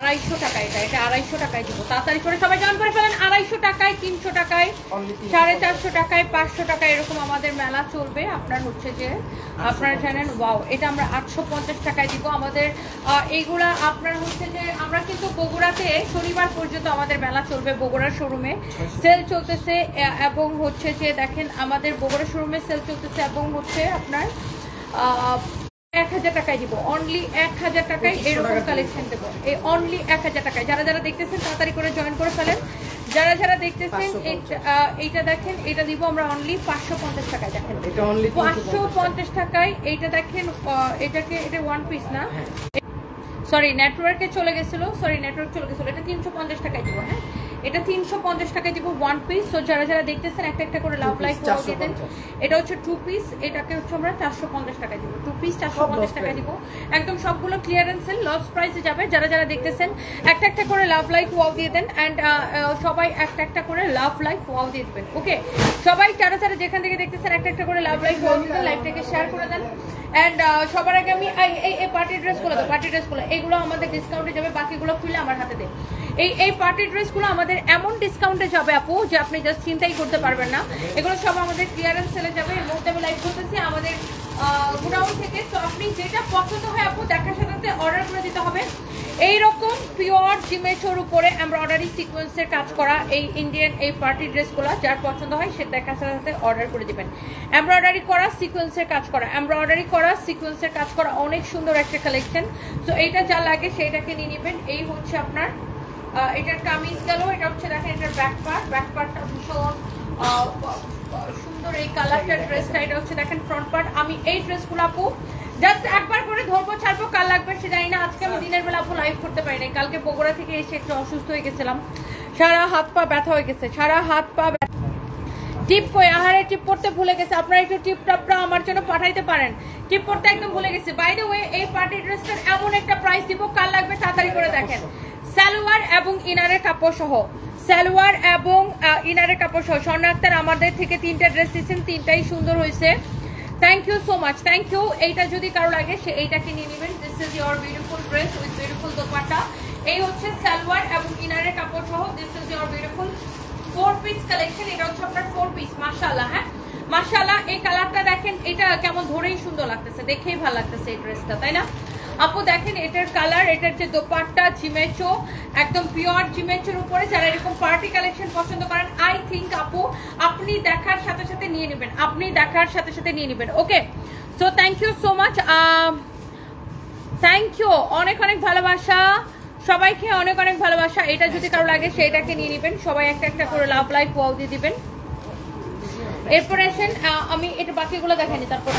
250 টাকা, এটা 250 টাকায় দিব। তাড়াতাড়ি করে সবাই জয়েন করে ফেলেন। 250 টাকায়, 300 টাকায়, 450 টাকায়, 500 টাকায় এরকম আমাদের মেলা চলবে। আপনার হচ্ছে যে আপনারা জানেন, ওয়াও, এটা আমরা 850 টাকায় দিব। আমাদের এইগুলা আপনার হচ্ছে যে আমরা কিন্তু বগুড়াতে শনিবার পর্যন্ত আমাদের মেলা চলবে। বগুড়ার শোরুমে সেল চলতেছে এবং হচ্ছে যে দেখেন আমাদের বগুড়া শোরুমে সেল চলতেছে এবং হচ্ছে আপনার 1000 টাকায় দিব। অনলি 1000 টাকায় এরকম কালেকশন দেবো। এই অনলি 1000 টাকায়। যারা যারা দেখতেছেন তাড়াতাড়ি করে জয়েন করে ফেলেন। যারা যারা দেখতেছেন এইটা দেখেন, এটা দিব আমরা অনলি 550 টাকায়। দেখেন 550 টাকায়। এইটা দেখেন, এটাকে এটা ওয়ান পিস না, সরি নেটওয়ার্কে চলে গেছিল, এটা 350 টাকায় দিব। হ্যাঁ, এটা 350 টাকায় দিব ওয়ান পিস। সো যারা যারা দেখতেছেন একটা একটা করে লাভ লাইক দিয়ে দেন। এটা হচ্ছে 2 পিস, এটাকে হচ্ছে আমরা 450 টাকায় দিব। 2 পিস 450 টাকায় দিব। একদম সবগুলো ক্লিয়ারেন্স সেল, লস প্রাইসে যাবে। যারা যারা দেখতেছেন একটা একটা করে লাভ লাইক ওয়াও দিয়ে দেন এন্ড সবাই একটা একটা করে লাভ লাইক ওয়াও দিয়ে দিবেন। ওকে, সবাই যারা যারা যেখান থেকে দেখতেছেন একটা একটা করে লাভ লাইক ওয়াও দিয়ে দেন, লাইভটাকে শেয়ার করে দেন। এন্ড সবার আগে আমি এই পার্টি ড্রেসগুলো তো পার্টি ড্রেসগুলো এগুলো আমাদের ডিসকাউন্টে যাবে। বাকিগুলো খুলে আমার হাতে দেন। এই পার্টি ড্রেসগুলো আমাদের এমন ডিসকাউন্টে যাবে আপু যে আপনি জাস্ট চিন্তাই করতে পারবেন না। এগুলো সব আমাদের ক্লিয়ারেন্স সেলে যাবে। এই মুহূর্তে আমি লাইভ করতেছি আমাদের গোডাউন থেকে। তো আপনি যেটা পছন্দ হয় আপু দেখার সাথে অর্ডার করে দিতে হবে। এইরকম পিওর জিমেচোর উপরে এমব্রয়ডারি সিকোয়েন্সের কাজ করা এই ইন্ডিয়ান এই পার্টি ড্রেসগুলো যার পছন্দ হয় সে দেখার সাথে অর্ডার করে দিবেন। এমব্রয়ডারি করা সিকোয়েন্সের কাজ করা, এমব্রয়ডারি করা সিকোয়েন্সের কাজ করা, অনেক সুন্দর একটা কালেকশন। তো এইটা যা লাগে সেইটাকে নিয়ে নেবেন। এই হচ্ছে আপনার এটার কামিজ গেল। এটা হচ্ছে দেখেন এটার ব্যাক পার্টটা ভীষণ সুন্দর। এই কালারটা ড্রেসটা, এটা হচ্ছে দেখেন ফ্রন্ট পার্ট। আমি এই ড্রেসগুলো আপু জাস্ট একবার করে ধরবো ছাড়বো, কাল লাগবে সে জানি না। আজকে আমি দিনের বেলা আপু লাইভ করতে পারি নাই। কালকে বগুড়া থেকে এসে একটু অসুস্থ হয়ে গেছিলাম, সারা হাত পা ব্যথা হয়ে গেছে, সারা হাত পা ব্যথা। টিপ কই আহারে টিপ পড়তে ভুলে গেছে। আপনারা একটু টিপ টপটা আমার জন্য পাঠাইতে পারেন। টিপ পড়তে একদম ভুলে গেছে। বাই দ্য ওয়ে এই পার্টি ড্রেসটার এমন একটা প্রাইস দিব, কাল লাগবে তাড়াতাড়ি করে দেখেন। সালোয়ার এবং ইনারের কাপড় সহ, সালোয়ার এবং ইনারের কাপড় সহ। স্বর্ণা আক্তার আমাদের থেকে 3টা ড্রেস দিয়েছেন, 3টাই সুন্দর হয়েছে। Thank you so much, thank you. এইটা যদি কারো লাগে সে এইটাকে নিয়ে নেবেন। This is your beautiful dress with beautiful dupatta. এই হচ্ছে সালোয়ার এবং ইনারের কাপড় সহ। This is your beautiful 4 piece collection. এটা হচ্ছে আপনার 4 পিস। মাশাআল্লাহ, হ্যাঁ মাশাআল্লাহ। এই কালারটা দেখেন, এটা কেমন ধরেই সুন্দর লাগতেছে, দেখেই ভালো লাগতেছে এই ড্রেসটা, তাই না আপু? দেখেন এটার কালার, এটার যে দোপাট্টা জিমেচো, একদম পিওর জিমেচোর উপরে। যারা এরকম পার্টি কালেকশন পছন্দ করেন আই থিঙ্ক আপু আপনি দেখার সাথে সাথে নিয়ে নেবেন, আপনি দেখার সাথে সাথে নিয়ে নেবেন। Okay, so thank you so much, thank you, অনেক অনেক ভালোবাসা সবাইকে, অনেক অনেক ভালোবাসা। এটা যদি কারো লাগে সেইটাকে নিয়ে নেবেন। সবাই একটা একটা করে লাভ লাইক ওয়াও দিয়ে দিবেন। এরপরে আসেন, আমি এটা বাকিগুলো দেখাইনি, তারপর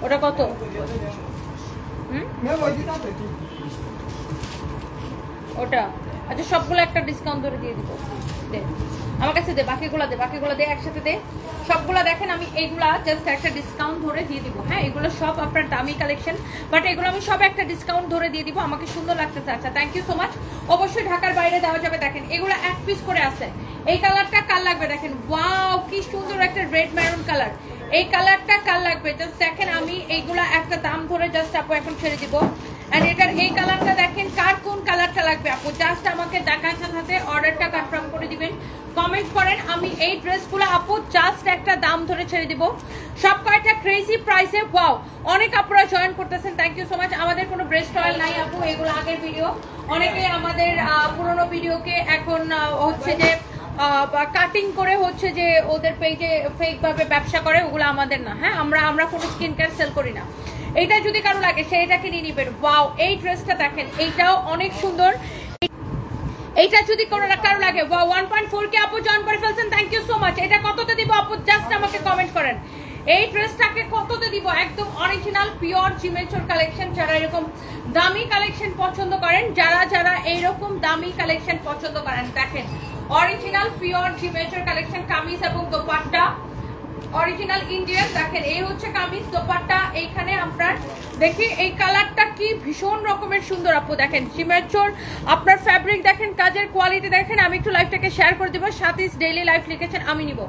ওটা কত? ওটা আচ্ছা, সবগুলো একটা ডিসকাউন্ট ধরে দিয়ে দিব। দে আমার কাছে, দে বাকিগুলো, দে বাকিগুলো, দে একসাথে দে সবগুলা। দেখেন আমি এইগুলা জাস্ট একটা ডিসকাউন্ট ধরে দিয়ে দিব। হ্যাঁ, এগুলো সব আপনার দামি কালেকশন, বাট এগুলো আমি সব একটা ডিসকাউন্ট ধরে দিয়ে দিব। আমাকে সুন্দর লাগতেছে। আচ্ছা, থ্যাংক ইউ সো মাচ। অবশ্যই ঢাকার বাইরে দেওয়া যাবে। দেখেন এগুলো 1 পিস করে আছে। এই কালারটা কাল লাগবে, দেখেন ওয়াও কি সুন্দর একটা রেড মেরুন কালার। এই কালারটা কাল লাগবে। জাস্ট দেখেন আমি এইগুলা একটা দাম ধরে জাস্ট আপু এখন ছেড়ে দিব। আর এটার এই কালারটা দেখেন, কার কোন কালারটা লাগবে আপু জাস্ট আমাকে দেখার সাথে অর্ডারটা কনফার্ম করে দিবেন, কমেন্ট করেন। আমি এই ড্রেসগুলো আপু জাস্ট একটা দাম ধরে ছেড়ে দিব, সব কয়টা ক্রেজি প্রাইসে। ওয়াও, অনেক আপুরা জয়েন করতেছেন, থ্যাংক ইউ সো মাচ। আমাদের কোনো ব্রেস্ট অয়েল নাই আপু, এগুলো আগের ভিডিও। অনেকে আমাদের পুরোনো ভিডিওকে এখন হচ্ছে যে কাটিং করে হচ্ছে যে ওদের পেজে ফেক ভাবে ব্যবসা করে, ওগুলো আমাদের না। হ্যাঁ, আমরা কোনো স্কিন কেয়ার সেল করি না। এইটা যদি কারো লাগে সেইটাকে নিয়ে নিবেন। ওয়াও, এই ড্রেসটা দেখেন, এইটাও অনেক সুন্দর। এইটা যদি কারো লাগে, 1.4 কে আপু জয়েন করে ফেলছেন, থ্যাংক ইউ সো মাচ। এটা কততে দিব আপু জাস্ট আমাকে কমেন্ট করেন। এই ড্রেসটাকে কততে দিব? একদম অরিজিনাল পিওর জিমেচোর কালেকশন। যারা এরকম দামি কালেকশন পছন্দ করেন, যারা যারা এইরকম দামি কালেকশন পছন্দ করেন, দেখেন অরিজিনাল পিওর জিমেচোর কালেকশন। কামিজ এবং দোপাট্টা অরিজিনাল ইন্ডিয়ান। দেখেন এই হচ্ছে কামিজ, দোপাট্টা। এইখানে আপনার দেখি এই কালারটা কি ভীষণ রকমের সুন্দর আপু। দেখেন জিমেচোর আপনার ফ্যাব্রিক দেখেন, কাজের কোয়ালিটি দেখেন। আমি একটু লাইভটাকে শেয়ার করে দিব। সাথীস ডেইলি লাইফ লিখেছেন, আমি নিব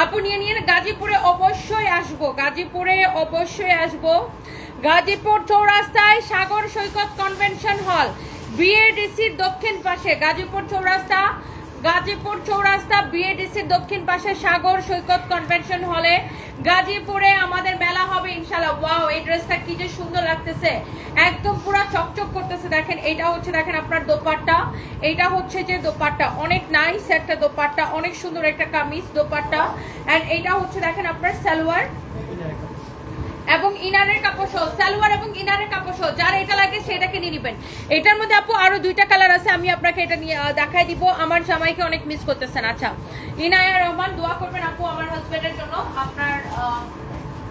আপু, নিয়ে নিয়ে গাজীপুরে অবশ্যই আসবো, গাজীপুরে অবশ্যই আসবো। গাজীপুর চৌরাস্তায় সাগর সৈকত কনভেনশন হল, বিএডিসির দক্ষিণ পাশে গাজীপুর চৌরাস্তা বিএডিসির দক্ষিণ পাশে সাগর সৈকত কনভেনশন হলে গাজীপুরে আমাদের মেলা হবে ইনশাআল্লাহ। ওয়াও, এই ড্রেসটা কি যে সুন্দর লাগতেছে, একদম পুরো চকচক করতেছে। দেখেন এটা হচ্ছে, দেখেন আপনার দোপাট্টা, এটা হচ্ছে যে দোপাট্টা, অনেক নাইস একটা দোপাট্টা, অনেক সুন্দর একটা কামিজ দোপাট্টা। এন্ড এটা হচ্ছে দেখেন আপনার সালোয়ার এবং ইনারের কাপড় সহ, সালোয়ার এবং ইনারের কাপড় সহ, যার এটা লাগে সেটাকে নিয়ে নেবেন। এটার মধ্যে আপু আরো দুইটা কালার আছে, আমি আপনাকে এটা নিয়ে দেখাই দিব। আমার জামাইকে অনেক মিস করতেছেন। আচ্ছা, ইনায়া রহমান, দোয়া করবেন আপু আমার হাজবেন্ডের জন্য, আপনার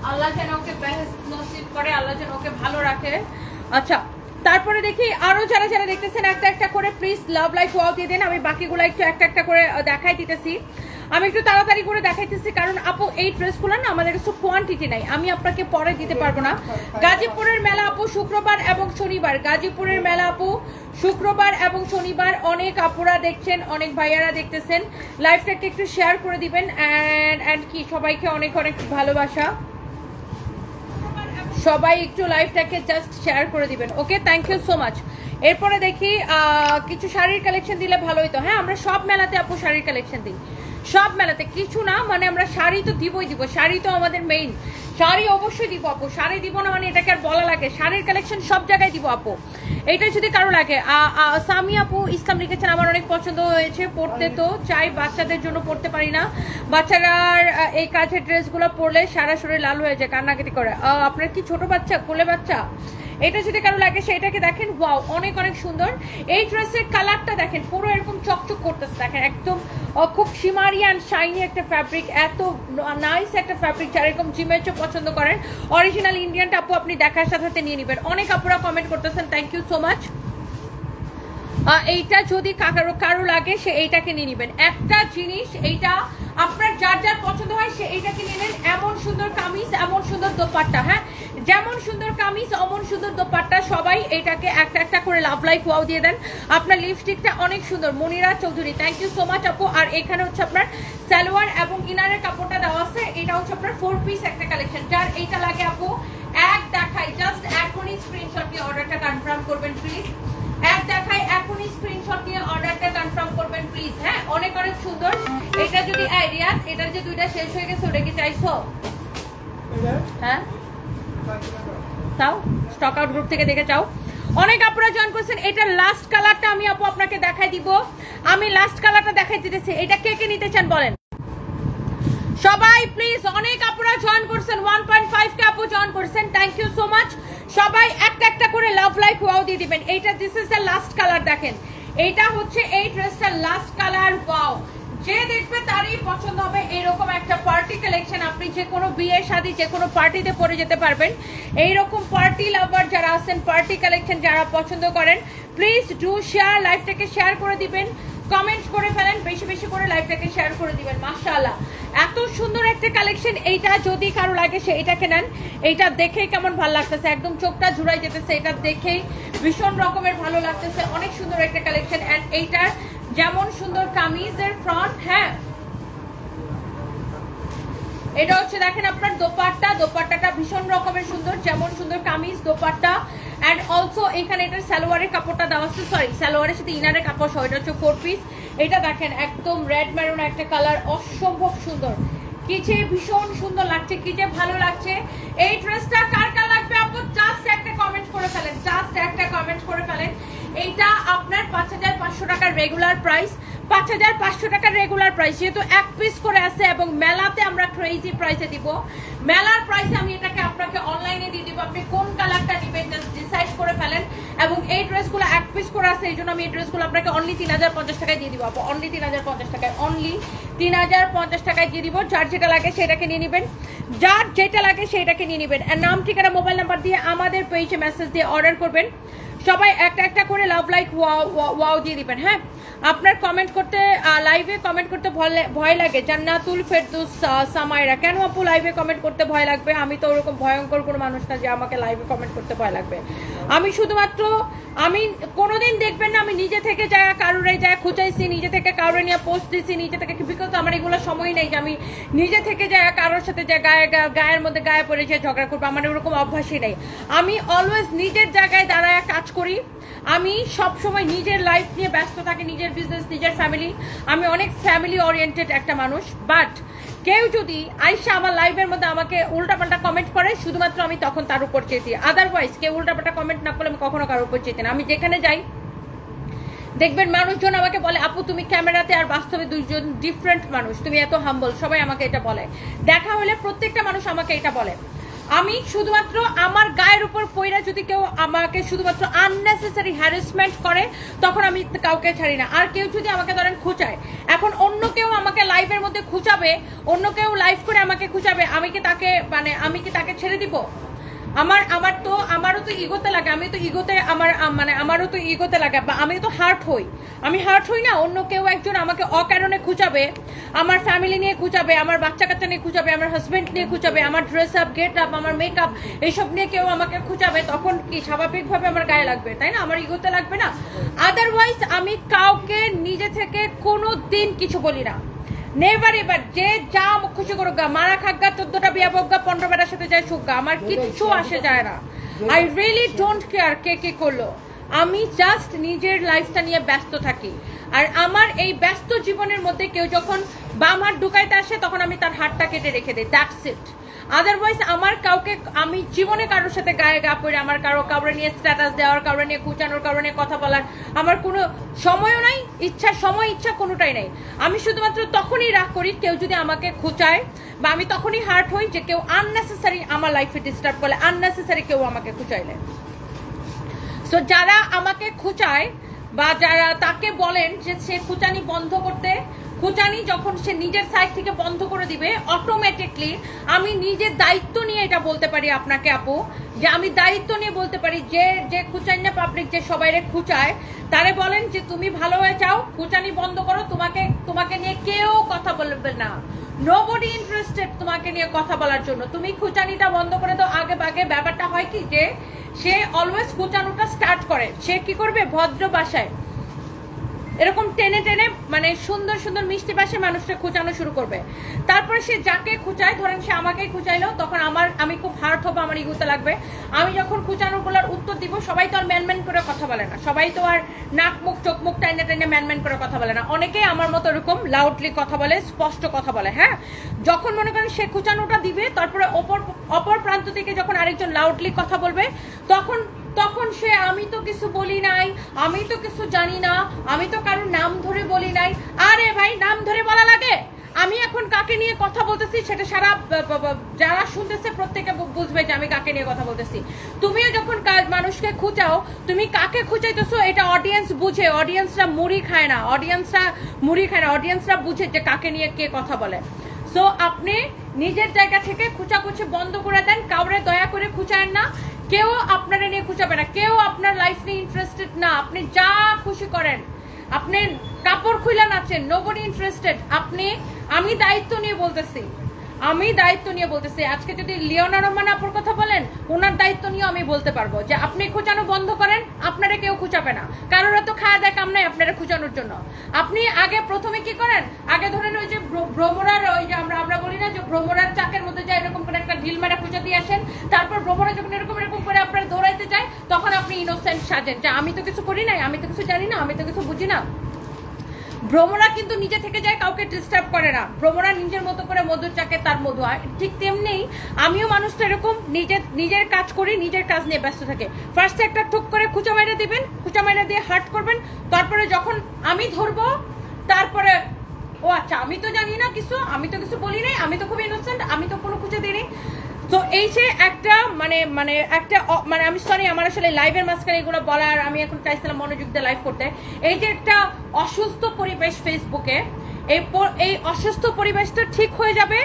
আল্লাহ যেন ওকে বেহেশত নসিব করে, আল্লাহ যেন ওকে ভালো রাখে। আচ্ছা, তারপরে দেখি আরো যারা যারা দেখতেছেন একটা একটা করে প্লিজ লাভ লাইক ওয়াও দিয়ে দেন। আমি বাকিগুলো একটু একটা একটা করে দেখাই দিতেছি, আমি একটু তাড়াতাড়ি করে দেখাইতেছি, কারণ আপু এই ড্রেসগুলো না আমাদের কাছে কোয়ান্টিটি নাই, আমি আপনাকে পরে দিতে পারবো না। গাজীপুরের মেলা আপু শুক্রবার এবং শনিবার, গাজীপুরের মেলা আপু শুক্রবার এবং শনিবার। অনেক আপুরা দেখছেন, অনেক ভাইয়ারা দেখতেছেন, লাইভটাকে একটু শেয়ার করে দিবেন। এন্ড কি সবাইকে অনেক অনেক ভালোবাসা, সবাই একটু লাইভটাকে জাস্ট শেয়ার করে দিবেন। ওকে, থ্যাংক ইউ সো মাচ। এরপরে দেখি কিছু শাড়ির কালেকশন দিলে ভালো হইতো। হ্যাঁ, আমরা সব মেলাতে আপু শাড়ির কালেকশন দিই, সব মেলাতে, কিছু না মানে আমরা শাড়ি তো দিবই দিব, শাড়ি তো আমাদের মেইন, শাড়ি অবশ্যই দিব আপু, শাড়ি দিব না মানে এটাকে আর বলা লাগে, শাড়ির কালেকশন সব জায়গায় দিব আপু। এটা যদি কারো লাগে, সামি আপু ইসলাম লিখেছেন আমার অনেক পছন্দ হয়েছে, পড়তে তো চাই, বাচ্চাদের জন্য পড়তে পারি না, বাচ্চারা এই কাজের ড্রেসগুলো পরলে সারা শরীর লাল হয়ে যায়, কান্নাকাটি করে। আপনার কি ছোট বাচ্চা, কোলে বাচ্চা? এটা যদি কারো লাগে সেটাকে দেখেন, ওয়াও অনেক অনেক সুন্দর। এই ড্রেসের কালারটা দেখেন, পুরো এরকম চকচক করতেছে, দেখেন একদম খুব শিমারি অ্যান্ড শাইনি একটা ফ্যাব্রিক, এত নাইস একটা ফ্যাব্রিক, যারা এরকম জিমেচও পছন্দ করেন, অরিজিনাল ইন্ডিয়ানটা আপু আপনি দেখার সাথে সাথে নিয়ে নেবেন। অনেক আপুরা কমেন্ট করতেছেন, থ্যাংক ইউ সো মাচ। এইটা যদি কারো লাগে সে এইটাকে নিয়ে নেবেন। একটা জিনিস, এইটা আপনার যার যার পছন্দ হয় সে এইটাকে নেবেন। এমন সুন্দর কামিজ, এমন সুন্দর দোপাট্টা, হ্যাঁ যেমন সুন্দর কামিজ অমন সুন্দর দোপাট্টা, সবাই এটাকে একটা একটা করে লাভ লাইক ওয়াও দিয়ে দেন। আপনার লিপস্টিকটা অনেক সুন্দর, Monira Chowdhury, thank you so much আপু। আর এখানে হচ্ছে আপনার সালোয়ার এবং ইনারের কাপড়টা দেওয়া আছে, এটা হচ্ছে আপনার 4 পিস একটা কালেকশন, যার এইটা লাগে আপু এক দেখাই জাস্ট এখনই স্ক্রিনশট নিয়ে অর্ডারটা কনফার্ম করবেন প্লিজ, এক দেখাই এখনই স্ক্রিনশট নিয়ে অর্ডারটা কনফার্ম করবেন প্লিজ। হ্যাঁ, অনেক অনেক সুন্দর। এটা যদি রিয়াদ, এটার যে দুইটা শেষ হয়ে গেছে ওটা কি চাইছো? হ্যাঁ, তাও স্টক আউট গ্রুপ থেকে দেখে চাও। অনেক আপনারা জয়েন করছেন। এটা লাস্ট কালারটা আমি আপু আপনাকে দেখাই দিব, আমি লাস্ট কালারটা দেখাই দিতেছি। এটা কে কে নিতে চান বলেন সবাই প্লিজ। অনেক আপনারা জয়েন করছেন, 1.5 কে আপু জয়েন করছেন, থ্যাংক ইউ সো মাচ। সবাই একটা একটা করে লাভ লাইক ওয়াও দিয়ে দিবেন। এইটা this is the last colour, দেখেন এইটা হচ্ছে এই ড্রেসটার লাস্ট কালার। ওয়াও, যে দেখবে তারই পছন্দ হবে এরকম একটা পার্টি কালেকশন। আপনি যে কোনো বিয়ে শাদী যে কোনো পার্টিতে পরে যেতে পারবেন। এইরকম পার্টি লাভার যারা আছেন, পার্টি কালেকশন যারা পছন্দ করেন, প্লিজ ডু শেয়ার, লাইভটাকে শেয়ার করে দিবেন, কমেন্ট করে ফেলেন, বেশি বেশি করে লাইভটাকে শেয়ার করে দিবেন। মাশাআল্লাহ, এত সুন্দর একটা কালেকশন। এইটা যদি কারো লাগে সে এইটাকে নেন, এইটা দেখেই কেমন ভালো লাগতেছে, একদম চোখটা জুড়াই যেতেছে, এটা দেখেই ভীষণ রকমের ভালো লাগতেছে, অনেক সুন্দর একটা কালেকশন। এন্ড এইটার যেমন সুন্দর কামিজের ফ্রন্ট, হ্যাঁ এটা হচ্ছে দেখেন আপনার দোপাট্টা, দোপাট্টাটা ভীষণ রকমের সুন্দর, যেমন সুন্দর কামিজ দোপাট্টা। এন্ড অলসো এখানে এটার সালোয়ারের কাপড়টা দেওয়া আছে, সরি সালোয়ারের সাথে ইনারের কাপড় সহ, এটা হচ্ছে 4 পিস। এটা দেখেন একদম রেড মেরুন একটা কালার, অসম্ভব সুন্দর, কি যে ভীষণ সুন্দর লাগছে, কি যে ভালো লাগছে। এই ড্রেসটা কার কার লাগবে আপু জাস্ট একটা কমেন্ট করে ফেলেন, জাস্ট একটা কমেন্ট করে ফেলেন। এইটা আপনার 5500 টাকার রেগুলার প্রাইস, 5500 টাকার রেগুলার প্রাইস, যেহেতু এক পিস করে আছে এবং মেলাতে আমরা ক্রেজি প্রাইসে দিব। মেলার প্রাইসে আমি এটাকে আপনাকে অনলাইনে দিয়ে দিব, আপনি কোন কালারটা নেবেন জাস্ট ডিসাইড করে ফেলেন। এবং এই ড্রেসগুলো এক পিস করে আছে, এই জন্য আমি এই ড্রেসগুলো আপনাকে অনলি 3050 টাকায় দিয়ে দিব আপু, অনলি 3050 টাকায়, অনলি 3050 টাকায় দিয়ে দিব। যার যেটা লাগে সেটাকে নিয়ে নেবেন, যার যেটা লাগে সেটাকে নিয়ে নেবেন। আর নাম ঠিকানা মোবাইল নাম্বার দিয়ে আমাদের পেজে মেসেজ দিয়ে অর্ডার করবেন। সবাই একটা একটা করে লাভ লাইক ওয়াও দিয়ে দিবেন। হ্যাঁ, আপনার কমেন্ট করতে, লাইভে কমেন্ট করতে ভয় লাগে। জান্নাতুল ফেরদৌস সামাইরা, কেন আপু লাইভে কমেন্ট করতে ভয় লাগবে? আমি তো ওরকম ভয়ঙ্কর কোনো মানুষ না যে আমাকে লাইভে কমেন্ট করতে ভয় লাগবে। আমি শুধুমাত্র, আমি কোনোদিন দেখবেন না আমি নিজে থেকে যায় কারোরে যায় খুঁচাইছি, নিজে থেকে কারোরে নিয়ে পোস্ট দিছি, নিজে থেকে, বিকজ আমার এগুলো সময় নেই যে আমি নিজে থেকে যায় কারোর সাথে যায় গায়ের মধ্যে গায়ে পড়ে যে ঝগড়া করবো, আমার ওরকম অভ্যাসই নেই। আমি অলওয়েজ নিজের জায়গায় দাঁড়ায় কাজ করি, আমি সব সময় নিজের লাইফ নিয়ে ব্যস্ত থাকি, নিজের বিজনেস, নিজের ফ্যামিলি। আমি অনেক ফ্যামিলি ওরিয়েন্টেড একটা মানুষ। বাট কেউ যদি আইসা আমার লাইভের মধ্যে আমাকে উল্টাপাল্টা কমেন্ট করে, শুধুমাত্র আমি তখন তার উপর চেতি। আদারওয়াইজ কেউ উল্টাপাল্টা কমেন্ট না করলে আমি কখনো কারোর উপর চেতি না। আমি যেখানে যাই দেখবেন মানুষজন আমাকে বলে, আপু তুমি ক্যামেরাতে আর বাস্তবে দুইজন ডিফারেন্ট মানুষ, তুমি এত হাম্বল। সবাই আমাকে এটা বলে, দেখা হলে প্রত্যেকটা মানুষ আমাকে এটা বলে। আমি শুধুমাত্র আমার গায়ের উপর পইরা যদি কেউ আমাকে শুধুমাত্র আননেসেসারি হ্যারাসমেন্ট করে, তখন আমি কাউকে ছাড়ি না। আর কেউ যদি আমাকে ধরেন খুঁচায়, এখন অন্য কেউ আমাকে লাইভের মধ্যে খুঁচাবে, অন্য কেউ লাইভ করে আমাকে খুঁচাবে, আমি কি তাকে ছেড়ে দিব? আমারও তো ইগোতে লাগে, আমি তো ইগোতে আমারও তো ইগোতে লাগে, আমি তো হার্ট হই না। অন্য কেউ একজন আমাকে অকারণে খুঁচাবে, আমার ফ্যামিলি নিয়ে খুঁচাবে, আমার বাচ্চা কাচ্চা নিয়ে খুঁচাবে, আমার হাজবেন্ড নিয়ে খুঁচাবে, আমার ড্রেস আপ, গেট আপ, আমার মেকআপ, এইসব নিয়ে কেউ আমাকে খুঁচাবে, তখন কি স্বাভাবিকভাবে আমার গায়ে লাগবে, তাই না? আমার ইগোতে লাগবে না? আদারওয়াইজ আমি কাউকে নিজে থেকে কোনো দিন কিছু বলি না, নেভার এভার। যে যা খুশি করুক গা, মারা খাক গা, 14টা বিয়া হোক গা, 15 বেটার সাথে যায় সুখ গা, আমার কিচ্ছু আসে যায় না। আই রিয়েলি ডোন্ট কেয়ার কে কি করলো, আমি জাস্ট নিজের লাইফটা নিয়ে ব্যস্ত থাকি। আর আমার এই ব্যস্ত জীবনের মধ্যে কেউ যখন বাম হাত ঢুকাইতে আসে, তখন আমি তার হাতটা কেটে রেখে দিই, দ্যাটস ইট। আদারওয়াইজ আমার কাউকে, আমি জীবনে কারোর সাথে গায়ে গা পড়ে আমার কাউরে নিয়ে স্ট্যাটাস দেওয়ার, কাউরে নিয়ে কুচানোর, কাউরে নিয়ে কথা বলার আমার কোনো সময়ও নাই, ইচ্ছা কোনোটাই নাই। আমি শুধুমাত্র তখনই রাগ করি কেউ যদি আমাকে খুঁচায়, বা আমি তখনই হার্ট হই যে কেউ আননেসেসারি আমার লাইফে ডিস্টার্ব করলে, আননেসেসারি কেউ আমাকে খুঁচাইলে। সো যারা আমাকে খুঁচায় বা যারা তাকে বলেন যে সে খুঁচানি বন্ধ করতে, খুঁচানি যখন সে নিজের সাইড থেকে বন্ধ করে দিবে, অটোমেটিকলি আমি নিজের দায়িত্ব নিয়ে এটা বলতে পারি আপনাকে আপু, যে আমি দায়িত্ব নিয়ে বলতে পারি যে খুঁচাই না পাবলিক, যে সবাইরে খুঁচায়, তারে বলেন যে তুমি ভালো হয়ে যাও, খুঁচানি বন্ধ করো, তোমাকে নিয়ে কেউ কথা বলবে না, নোবডি ইন্টারেস্টেড তোমাকে নিয়ে কথা বলার জন্য। তুমি খুঁচানিটা বন্ধ করে দাও। আগে বাগে ব্যাপারটা হয় কি, যে সে অলওয়েজ খুঁচানোটা স্টার্ট করে, সে কি করবে, ভদ্র ভাষায় এরকম টেনে টেনে মানে সুন্দর সুন্দর মিষ্টি ভাষায় মানুষটা খুঁচানো শুরু করবে। তারপরে সে যাকে খুঁচায়, ধরেন সে আমাকেই খুঁচাইলো, তখন আমি খুব হার্ট হবো, আমার ইগোতে লাগবে। আমি যখন খুঁচানোগুলোর উত্তর দিব, সবাই তো আর ম্যান করে কথা বলে না, সবাই তো আর নাক মুখ চোখ মুখ টাইনে টাইনে ম্যান করে কথা বলে না। অনেকেই আমার মতো এরকম লাউডলি কথা বলে, স্পষ্ট কথা বলে। হ্যাঁ, যখন মনে করেন সে খুঁচানোটা দিবে, তারপরে অপর প্রান্ত থেকে যখন আরেকজন লাউডলি কথা বলবে, তখন সে আমি তো কিছু বলি নাই, আমি তো কিছু জানি না, আমি তো কারোর নাম ধরে বলি নাই। আরে ভাই, নাম ধরে বলা লাগে? আমি এখন কাকে নিয়ে কথা বলতেছি সেটা সারা যারা শুনতেছে প্রত্যেকে বুঝবে যে আমি কাকে নিয়ে কথা বলতেছি। তুমিও যখন মানুষকে খুঁচাও, তুমি কাকে খুঁচাইতেছো এটা অডিয়েন্স বুঝে, অডিয়েন্সরা মুড়ি খায় না, অডিয়েন্সরা বুঝে যে কাকে নিয়ে কে কথা বলে। সো আপনি নিজের জায়গা থেকে খুঁচাখুচি বন্ধ করে দেন, কাউরে দয়া করে খুঁচায়েন না, কেউ আপনারা নিয়ে খুঁচাবে না, কেউ আপনার লাইফ নিয়ে ইন্টারেস্টেড না। আপনি যা খুশি করেন, আপনি কাপড় খুলে নাচেন, নোবডি ইন্টারেস্টেড। আমি দায়িত্ব নিয়ে বলতেছি, আজকে যদি লিওনা রহমান আপুর কথা বলেন, ওনার দায়িত্ব নিয়ে আমি বলতে পারবো যে আপনি খুঁচানো বন্ধ করেন, আপনারা কেউ খুঁচাবে না। কারোর তো খাওয়া দেয় কাম নাই আপনারা খুঁচানোর জন্য। আপনি আগে প্রথমে কি করেন, আগে ধরেন ওই যে ভ্রমরার, ওই যে আমরা বলি না যে ভ্রমরার চাকের মধ্যে যায় এরকম করে একটা ঢিল মারা খুঁজে দিয়ে আসেন, তারপর ভ্রমরা যখন এরকম করে আপনারা দৌড়াইতে যায়, তখন আপনি ইনোসেন্ট সাজেন যে আমি তো কিছু করি নাই, আমি তো কিছু জানি না, আমি তো কিছু বুঝি না। ভ্রমরা কিন্তু নিজে থেকে যায়, কাউকে ডিস্টার্ব করে না। ভ্রমরা নিজের মতো করে মধুর চাকে তার মধু হয়। ঠিক তেমনি আমিও মানুষটা এরকম নিজের কাজ করি, নিজের কাজ নিয়ে ব্যস্ত থাকে। ফার্স্টে একটা ঠুক করে খুঁচা মাইরা দিবেন, খুঁচা মাইরা দিয়ে হার্ট করবেন, তারপরে যখন আমি ধরবো, তারপরে ও আচ্ছা আমি তো জানি না কিছু, আমি তো কিছু বলি নাই, আমি তো খুব ইনোসেন্ট, আমি তো কোনো খুঁজে দিই। তো এই যে একটা আমি সরি, আমার আসলে লাইভের মাঝখানে এগুলো বলার, আমি এখন চাইছিলাম মনোযোগ দিয়ে লাইভ করতে। এই যে একটা অসুস্থ পরিবেশ ফেসবুকে, এই অসুস্থ পরিবেশটা ঠিক হয়ে যাবে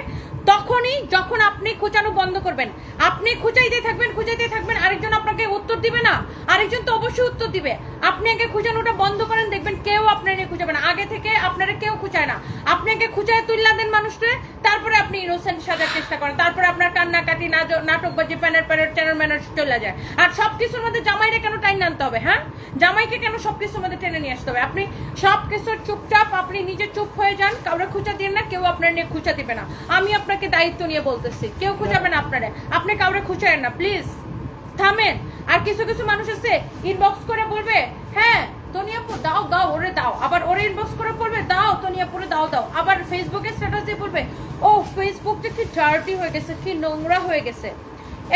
তখনই যখন আপনি খুঁচানো বন্ধ করবেন। আপনি খুঁচাইতে থাকবেন, আরেকজন আপনাকে উত্তর দিবে না, আরেকজন তো অবশ্যই উত্তর দিবে। আপনি আগে খুঁচানোটা বন্ধ করেন, দেখবেন কেউ আপনার নিয়ে খুঁজাবে না। আগে থেকে আপনারা কেউ খুঁচায় না, আপনি আগে খুঁচায় তুললা দেন মানুষকে, তারপরে আপনি ইনোসেন্ট সাজার চেষ্টা করেন, তারপরে আপনার কান্নাকাটি নাটক বাজি টেনের ম্যানার চলে যায়। আর সবকিছুর মধ্যে জামাইরে কেন টাইন আনতে হবে? হ্যাঁ, জামাইকে কেন সবকিছুর মধ্যে টেনে নিয়ে আসতে হবে? আপনি সবকিছু চুপচাপ, আপনি নিজে চুপ হয়ে যান, কাউরে খুঁচা দিন না, কেউ আপনার নিয়ে খুঁচা দিবে না। আমি আপনাকে দায়িত্ব নিয়ে বলতেছি, কেউ খুঁজাবে না আপনারে, আপনি কাউরে খুঁচায়েন না প্লিজ। থামেন। আর কিছু কিছু মানুষ আছে ইনবক্স করে বলবে হ্যাঁ তনিয়াপুর দাও দাও ওরে দাও, আবার ওরে ইনবক্স করে বলবে দাও তনিয়াপুরে দাও দাও, আবার ফেসবুকে স্ট্যাটাস দিয়ে বলবে ও ফেসবুকটা কি ডার্টি হয়ে গেছে, কি নোংরা হয়ে গেছে।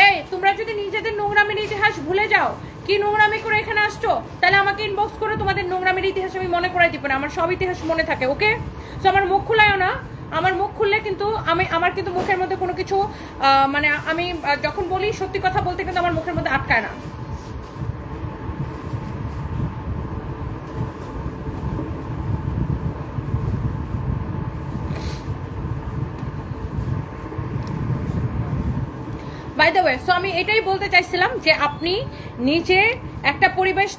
এই তোমরা যদি নিজেদের নোংরামির ইতিহাস ভুলে যাও, কি নোংরামি করে এখানে আসছো, তাহলে আমাকে ইনবক্স করে তোমাদের নোংরামির ইতিহাস আমি মনে করাই দিব না, আমার সব ইতিহাস মনে থাকে। ওকে, সো আমার মুখ খুলায়ও না, আমার মুখ খুললে কিন্তু আমার কিন্তু মুখের মধ্যে কোনো কিছু মানে আমি যখন বলি সত্যি কথা বলতে কিন্তু আমার মুখের মধ্যে আটকায় না। বাই দ্য ওয়ে, সো আমি এটাই বলতে চাইছিলাম যে আপনি নিজে একটা পরিবেশ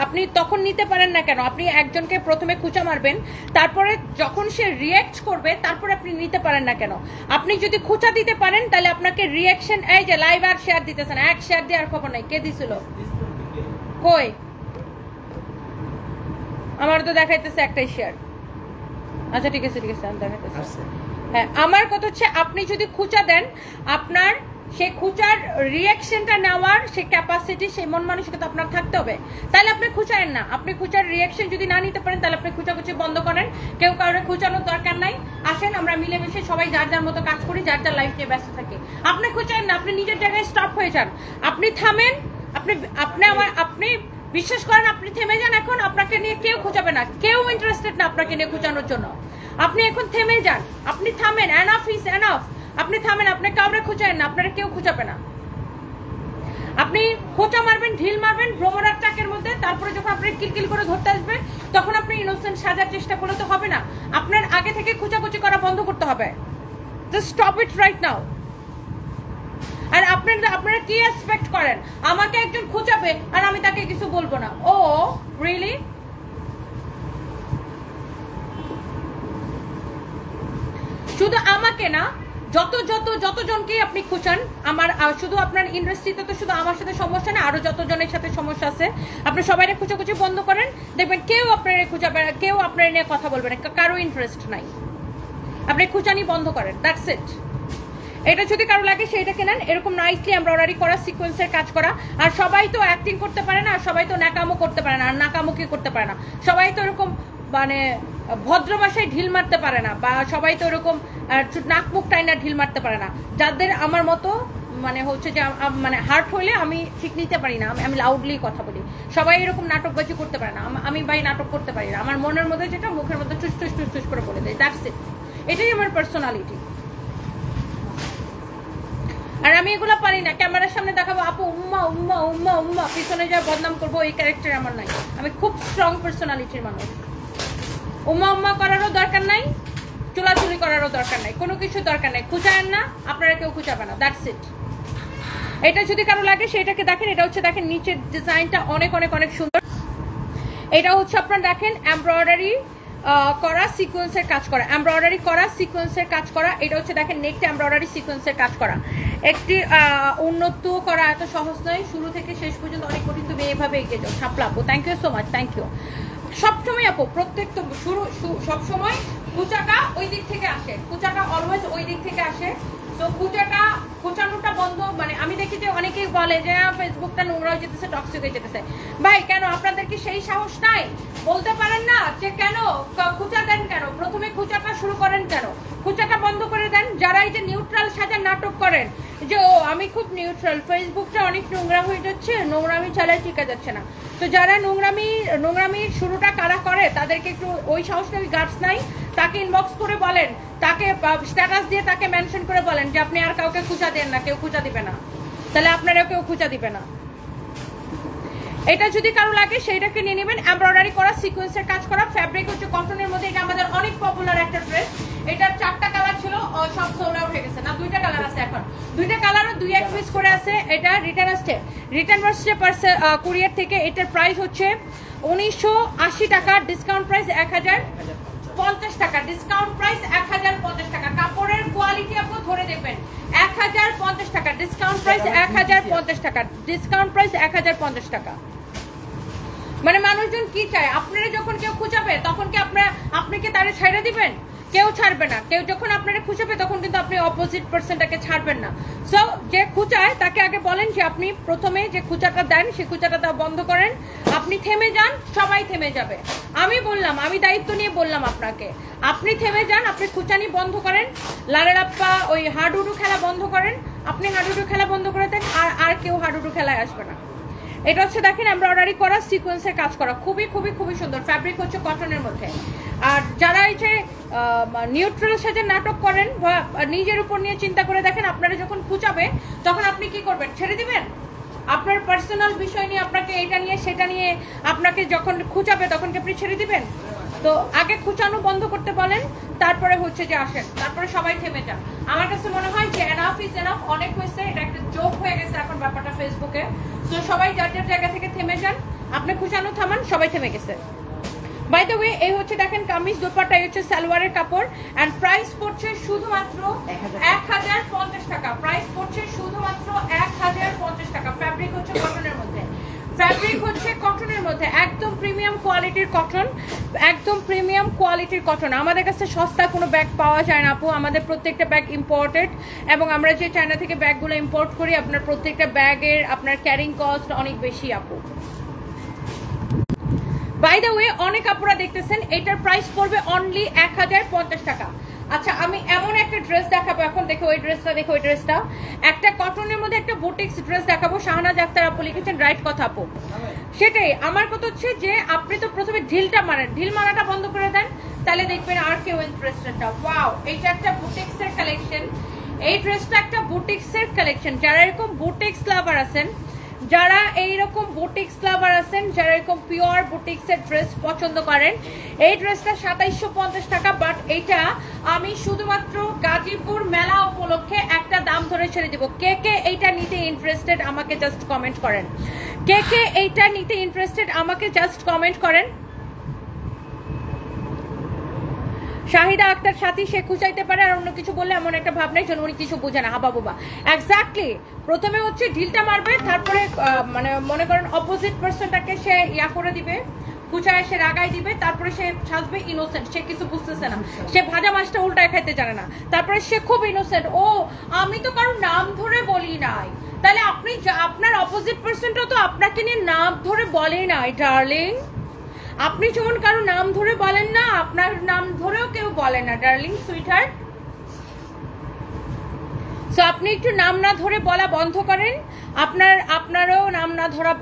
আপনি তখন নিতে পারেন না কেন? আপনি একজনকে প্রথমে খুঁচা মারবেন, তারপরে যখন সে রিয়াক্ট করবে তারপরে আপনি নিতে পারেন না কেন? আপনি যদি খুঁচা দিতে পারেন তাহলে আপনাকে রিয়াকশন, এই যে লাইভ আর শেয়ার দিতেছেন, এক শেয়ার দিয়ে আর খবর নাই, কে দিছিল কই? আমার তো দেখাইতেছে একটাই শেয়ার। আচ্ছা ঠিক আছে আমি দেখাইতেছি। হ্যাঁ, আমার কথা হচ্ছে আপনি যদি খুঁচা দেন, আপনার সেই খুঁচার রিয়াকশনটা নেওয়ার সে ক্যাপাসিটি, সেই মন মানসিকতা আপনার থাকতে হবে, তাহলে আপনি খুঁচায়েন না। আপনি খুঁচার রিয়াকশন যদি না নিতে পারেন তাহলে আপনি খুঁচাখুচি বন্ধ করেন, কেউ কারোর খুঁচানোর দরকার নাই। আসেন আমরা মিলেমিশে সবাই যার যার মতো কাজ করি, যার যার লাইফ নিয়ে ব্যস্ত থাকি। আপনি খুঁচায়েন না, আপনি নিজের জায়গায় স্টপ হয়ে যান, আপনি থামেন। আপনি বিশ্বাস করেন, আপনি থেমে যান, এখন আপনাকে নিয়ে কেউ খুঁচাবে না, কেউ ইন্টারেস্টেড না আপনাকে নিয়ে খুঁচানোর জন্য। আপনি এখন থেমে যান, আপনি থামেন, এনাফ ইজ এনাফ, আপনি থামেন, আপনি কাউরে খুঁচায়েন না, আপনারা কেউ খুঁচাবে না। আপনি খোঁচা মারবেন, ঢিল মারবেন ভ্রমরার ট্রাকের মধ্যে, তারপরে যখন আপনি কিলকিল করে ধরতে আসবে তখন আপনি ইনোসেন্ট সাজার চেষ্টা করলে তো হবে না। আপনার আগে থেকে খুঁচাখুচি করা বন্ধ করতে হবে। Just stop it right now. আর আপনারা কি এক্সপেক্ট করেন? আমাকে একজন খুঁচাবে আর আমি তাকে কিছু বলবো না? ও রিয়েলি? শুধু আমাকে না, যতজনকেই আপনি খুঁচান, আমার শুধু আপনার ইন্ডাস্ট্রিতে তো শুধু আমার সাথে সমস্যা না, আরো যতজনের সাথে সমস্যা আছে, আপনি সবাই খুঁচাখুচি বন্ধ করেন, দেখবেন কেউ আপনার খুঁচাবে না, কেউ আপনার নিয়ে কথা বলবে না, কারো ইন্টারেস্ট নাই। আপনি খুঁচানি বন্ধ করেন, দ্যাটস ইট। এটা যদি কারো লাগে সেইটাকে নেন, এরকম নাইসলি এমব্রয়ডারি করা, সিকোয়েন্সের কাজ করা। আর সবাই তো অ্যাক্টিং করতে পারে না, সবাই তো ন্যাকামো করতে পারে না, আর নাকামুকি করতে পারে না, সবাই তো এরকম মানে ভদ্র ভাষায় ঢিল মারতে পারে না, বা সবাই তো এরকম নাক মুখ টাইনা ঢিল মারতে পারে না। যাদের আমার মতো মানে হচ্ছে যে মানে হার্ট হইলে আমি ঠিক নিতে পারি না, আমি লাউডলি কথা বলি, সবাই এরকম নাটকবাজি করতে পারে না, আমি ভাই নাটক করতে পারি না, আমার মনের মধ্যে যেটা মুখের মধ্যে টুস টুস টুস টুস করে বলে দেয়, দ্যাটস ইট। এটাই আমার পার্সোনালিটি। আর আমি এগুলো পারি না ক্যামেরার সামনে দেখাবো আপু উম্মা উম্মা উম্মা উম্মা, পিছনে যা বদনাম করবো, এই ক্যারেক্টার আমার নাই। আমি খুব স্ট্রং পার্সোনালিটির মানুষ। উম্মা উম্মা করারও দরকার নাই, চুলাচুলি করারও দরকার নাই, কোনো কিছু দরকার নাই। খুঁচায়েন না, আপনারা কেউ খুঁচাবে না, দ্যাটস ইট। এটা যদি কারো লাগে সেটাকে দেখেন, এটা হচ্ছে দেখেন নিচের ডিজাইনটা অনেক অনেক অনেক সুন্দর। এটা হচ্ছে আপনারা দেখেন এমব্রয়ডারি করা সিকোয়েন্সের কাজ করা, এমব্রয়ডারি করা সিকোয়েন্সের কাজ করা। এটা হচ্ছে দেখেন নেকটা এমব্রয়ডারি সিকোয়েন্সের কাজ করা। একটি উন্নত করা এত সহজ নয়, শুরু থেকে শেষ পর্যন্ত অনেক কঠিন। তুমি এইভাবে এগিয়ে যাও। শাপলা আপু, thank you so much, thank you. সবসময় আপু প্রত্যেক তো সবসময় কুচাটা ওই দিক থেকে আসে, কুচাটা অলওয়েজ ওই দিক থেকে আসে। তো কুচানোটা বন্ধ, মানে আমি দেখি যে অনেকেই বলে যে ফেসবুকটা নোংরা হয়ে যেতেছে, টক্সিক হয়ে যেতেছে। ভাই কেন আপনাদের কি সেই সাহস নাই? বলতে পারেন না যে কেন খুচা দেন, কেন প্রথমে খুচাটা শুরু করেন, কেন খুচাটা বন্ধ করে দেন? যারা এই যে নিউট্রাল সাজার নাটক করেন যে ও আমি খুব নিউট্রাল, ফেসবুকটা অনেক নোংরা হয়ে যাচ্ছে, নোংরামি চালায় টিকা যাচ্ছে না। তো যারা নোংরামির শুরুটা কারা করে তাদেরকে একটু ওই সাহস নেই, গার্ডস নাই, তাকে ইনবক্স করে বলেন, তাকে স্ট্যাটাস দিয়ে তাকে মেনশন করে বলেন যে আপনি আর কাউকে খুঁচা দেন না, কেউ খুঁচা দিবে না, তাহলে আপনারাও কেউ খুঁচা দিবে না। এটা যদি কারো লাগে সেইটাকে নিয়ে নেবেন। এমব্রয়ডারি করা সিকোয়েন্সের কাজ করা, ফ্যাব্রিক হচ্ছে কটনের মধ্যে। এটা আমাদের অনেক পপুলার একটা ড্রেস। এটার 4টা কালার ছিল, সব সোল্ড আউট হয়ে গেছে। না 2টা কালার আছে, এখন 2টা কালারও 2-1 পিস করে আছে। এটা রিটার্ন আসছে কুরিয়ার থেকে। এটার প্রাইস হচ্ছে 1980 টাকা, ডিসকাউন্ট প্রাইস 1050 টাকা, ডিসকাউন্ট প্রাইস 1050 টাকা। কাপড়ের কোয়ালিটি আপনি ধরে দেখবেন, 1050 টাকা, ডিসকাউন্ট প্রাইস 1050 টাকা, ডিসকাউন্ট প্রাইস 1050 টাকা। মানে মানুষজন কি চায়? আপনারা যখন কেউ খুঁজাবে তখন কি আপনি কি তারে ছেড়ে দিবেন? কেউ ছাড়বে না। কেউ যখন আপনারা খুঁচাবে তখন কিন্তু আপনি অপোজিট পার্সনটাকে ছাড়বেন না। সো যে খুঁচায় তাকে আগে বলেন যে আপনি প্রথমে যে খুঁচাটা দেন সেই খুঁচাটা বন্ধ করেন, আপনি থেমে যান, সবাই থেমে যাবে। আমি বললাম, আমি দায়িত্ব নিয়ে বললাম আপনাকে, আপনি থেমে যান, আপনি খুঁচানি বন্ধ করেন, লাড়ারাপ্পা ওই হাডুডু খেলা বন্ধ করেন, আপনি হাডুডু খেলা বন্ধ করে দেন, আর কেউ হাডুডু খেলায় আসবে না। এটা হচ্ছে দেখেন এমব্রয়ডারি করা, সিকোয়েন্সের কাজ করা, খুবই খুবই খুবই সুন্দর। ফ্যাব্রিক হচ্ছে কটনের মধ্যে। আর যারা এই যে নিউট্রাল সাজে নাটক করেন বা নিজের উপর নিয়ে চিন্তা করে দেখেন, আপনারা যখন খুঁচাবে তখন আপনি কি করবেন? ছেড়ে দিবেন? আপনার পার্সোনাল বিষয় নিয়ে আপনাকে এটা নিয়ে সেটা নিয়ে আপনাকে যখন খুঁচাবে তখন কি আপনি ছেড়ে দিবেন? তো আগে খুঁচানো বন্ধ করতে বলেন, তারপরে হচ্ছে যে আসেন, তারপরে সবাই থেমে যান। আমার কাছে মনে হয় যে এনাফ ইজ এনাফ, অনেক হয়েছে, এটা একটা জোক হয়ে গেছে এখন ব্যাপারটা ফেসবুকে। তো সবাই যার যার জায়গা থেকে থেমে যান, আপনি খুঁচানো থামান, সবাই থেমে গেছে। বাই দ্য ওয়ে, এই হচ্ছে দেখেন কামিজ, দোপাট্টা, এই হচ্ছে সালোয়ারের কাপড়। এন্ড প্রাইস পড়ছে শুধুমাত্র 1050 টাকা। প্রাইস পড়ছে শুধুমাত্র 1050 টাকা। ফ্যাব্রিক হচ্ছে কটনের মধ্যে, ফ্যাব্রিক হচ্ছে কটনের মধ্যে, একদম প্রিমিয়াম কোয়ালিটির কটন, একদম প্রিমিয়াম কোয়ালিটির কটন। আমাদের কাছে সস্তা কোনো ব্যাগ পাওয়া যায় না আপু, আমাদের প্রত্যেকটা ব্যাগ ইম্পোর্টেড, এবং আমরা যে চায়না থেকে ব্যাগগুলো ইম্পোর্ট করি আপনার প্রত্যেকটা ব্যাগের আপনার ক্যারিং কস্ট অনেক বেশি আপু। বাই দ্য ওয়ে, অনেক আপুরা দেখতেছেন, এটার প্রাইস পড়বে অনলি 1050 টাকা। আচ্ছা, আমি এমন একটা ড্রেস দেখাবো এখন, দেখো ওই ড্রেসটা, দেখো ওই ড্রেসটা, একটা কটনের মধ্যে একটা বুটিক্স ড্রেস দেখাবো। শাহনাজ আক্তার আপু লিখেছেন, রাইট কথা আপু, সেটাই আমার কথা হচ্ছে যে আপনি তো প্রথমে ঢিলটা মারেন, ঢিল মারাটা বন্ধ করে দেন, তাহলে দেখবেন আর কেউ ইন্টারেস্টেড না। ওয়াও, এইটা একটা বুটিক্সের কালেকশন, এই ড্রেসটা একটা বুটিক্সের কালেকশন। যারা এরকম বুটিক্স লাভার আছেন, যারা এইরকম বুটিক্স লাভার আছেন, যারা এরকম পিওর বুটিক্সের ড্রেস পছন্দ করেন, এই ড্রেসটা 2750 টাকা। বাট এইটা আমি শুধুমাত্র গাজীপুর মেলা উপলক্ষে একটা দাম ধরে ছেড়ে দিব। কে কে এইটা নিতে ইন্টারেস্টেড আমাকে জাস্ট কমেন্ট করেন, কে কে এইটা নিতে ইন্টারেস্টেড আমাকে জাস্ট কমেন্ট করেন। শাহিদা আক্তার সাথী, সে খুঁচাইতে পারে আর অন্য কিছু বললে এমন একটা ভাব নেই যেন উনি কিছু বোঝে না। হাবা বাবা, এক্স্যাক্টলি, প্রথমে হচ্ছে ঢিলটা মারবে, তারপরে মানে মনে করেন অপোজিট পার্সনটাকে সে ইয়া করে দিবে, খুঁচায় সে রাগাই দিবে, তারপরে সে সাজবে ইনোসেন্ট, সে কিছু বুঝতেছে না, সে ভাজা মাছটা উল্টায় খাইতে জানে না, তারপরে সে খুব ইনোসেন্ট, ও আমি তো কারো নাম ধরে বলি নাই। তাহলে আপনি আপনার অপোজিট পার্সনটা তো আপনাকে নিয়ে নাম ধরে বলে নাই ডার্লিং। আপনি যেমন কারো নাম ধরে বলেন না, আপনার নাম ধরেও কেউ বলে না ডার্লিং, সুইটহার্ট। সো আপনি একটু নাম না ধরে বলা বন্ধ করেন। আপনারও নাম না ধরা,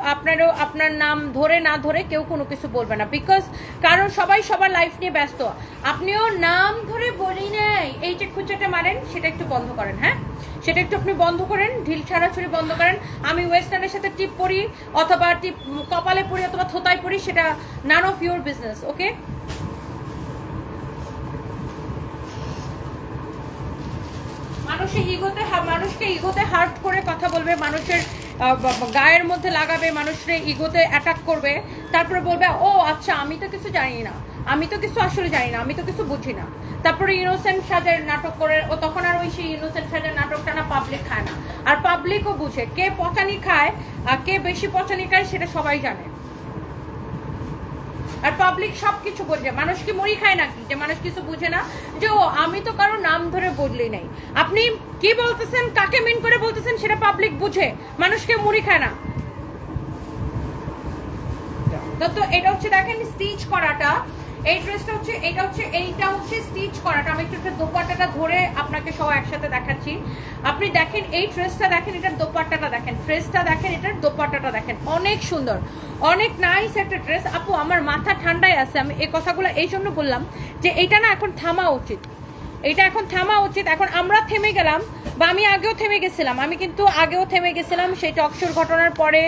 আপনার নাম ধরে না ধরে কেউ কোনো কিছু বলবে না, বিকজ কারণ সবাই সবার লাইফ নিয়ে ব্যস্ত। আপনিও নাম ধরে বলি নাই, এই যে খুঁচাটা মারেন সেটা একটু বন্ধ করেন, হ্যাঁ সেটা একটু আপনি বন্ধ করেন, ঢিল ছাড়াছড়ি বন্ধ করেন। আমি ওয়েস্টার্নের সাথে টিপ পরি অথবা টিপ কপালে পরি অথবা থোতায় পরি, সেটা নান অফ ইউর বিজনেস, ওকে? মানুষকে ইগোতে হার্ট করে কথা বলবে, মানুষের গায়ের মধ্যে লাগাবে, মানুষের ইগোতে অ্যাটাক করবে, তারপরে বলবে ও আচ্ছা আমি তো কিছু জানি না, আমি তো কিছু আসলে জানি না, আমি তো কিছু বুঝি না, তারপরে ইনোসেন্ট সাজার নাটক করে। ও তখন আর ওই সেই ইনোসেন্ট সাজার নাটকটা না পাবলিক খায় না, আর পাবলিকও বুঝে কে পচানি খায় আর কে বেশি পচানি খায় সেটা সবাই জানে। আর পাবলিক সবকিছু বোঝে, মানুষ কি মুড়ি খায় নাকি যে মানুষ কিছু বুঝে না? যে ও আমি তো কারো নাম ধরে বললেই নাই, আপনি কি বলতেছেন, কাকে মিন করে বলতেছেন সেটা পাবলিক বুঝে, মানুষকে মুড়ি খায় না। তো এটা হচ্ছে দেখেন স্টিচ করাটা, এই ড্রেসটা হচ্ছে এইটা হচ্ছে স্টিচ করাটা। আমি একটু দোপাট্টাটা ধরে আপনাকে সব একসাথে দেখাচ্ছি। আপনি দেখেন এই ড্রেসটা দেখেন, এটার দোপাট্টাটা দেখেন, ড্রেসটা দেখেন, এটার দোপাট্টাটা দেখেন, অনেক সুন্দর, অনেক নাইস একটা ড্রেস। আপু আমার মাথা ঠান্ডায় আছে, আমি এই কথাগুলো এই জন্য বললাম যে এইটা না এখন থামা উচিত, এটা এখন থামা উচিত। এখন আমরা থেমে গেলাম, বা আমি আগেও থেমে গেছিলাম, আমি কিন্তু আগেও থেমে গেছিলাম সেই টকশোর ঘটনার পরে,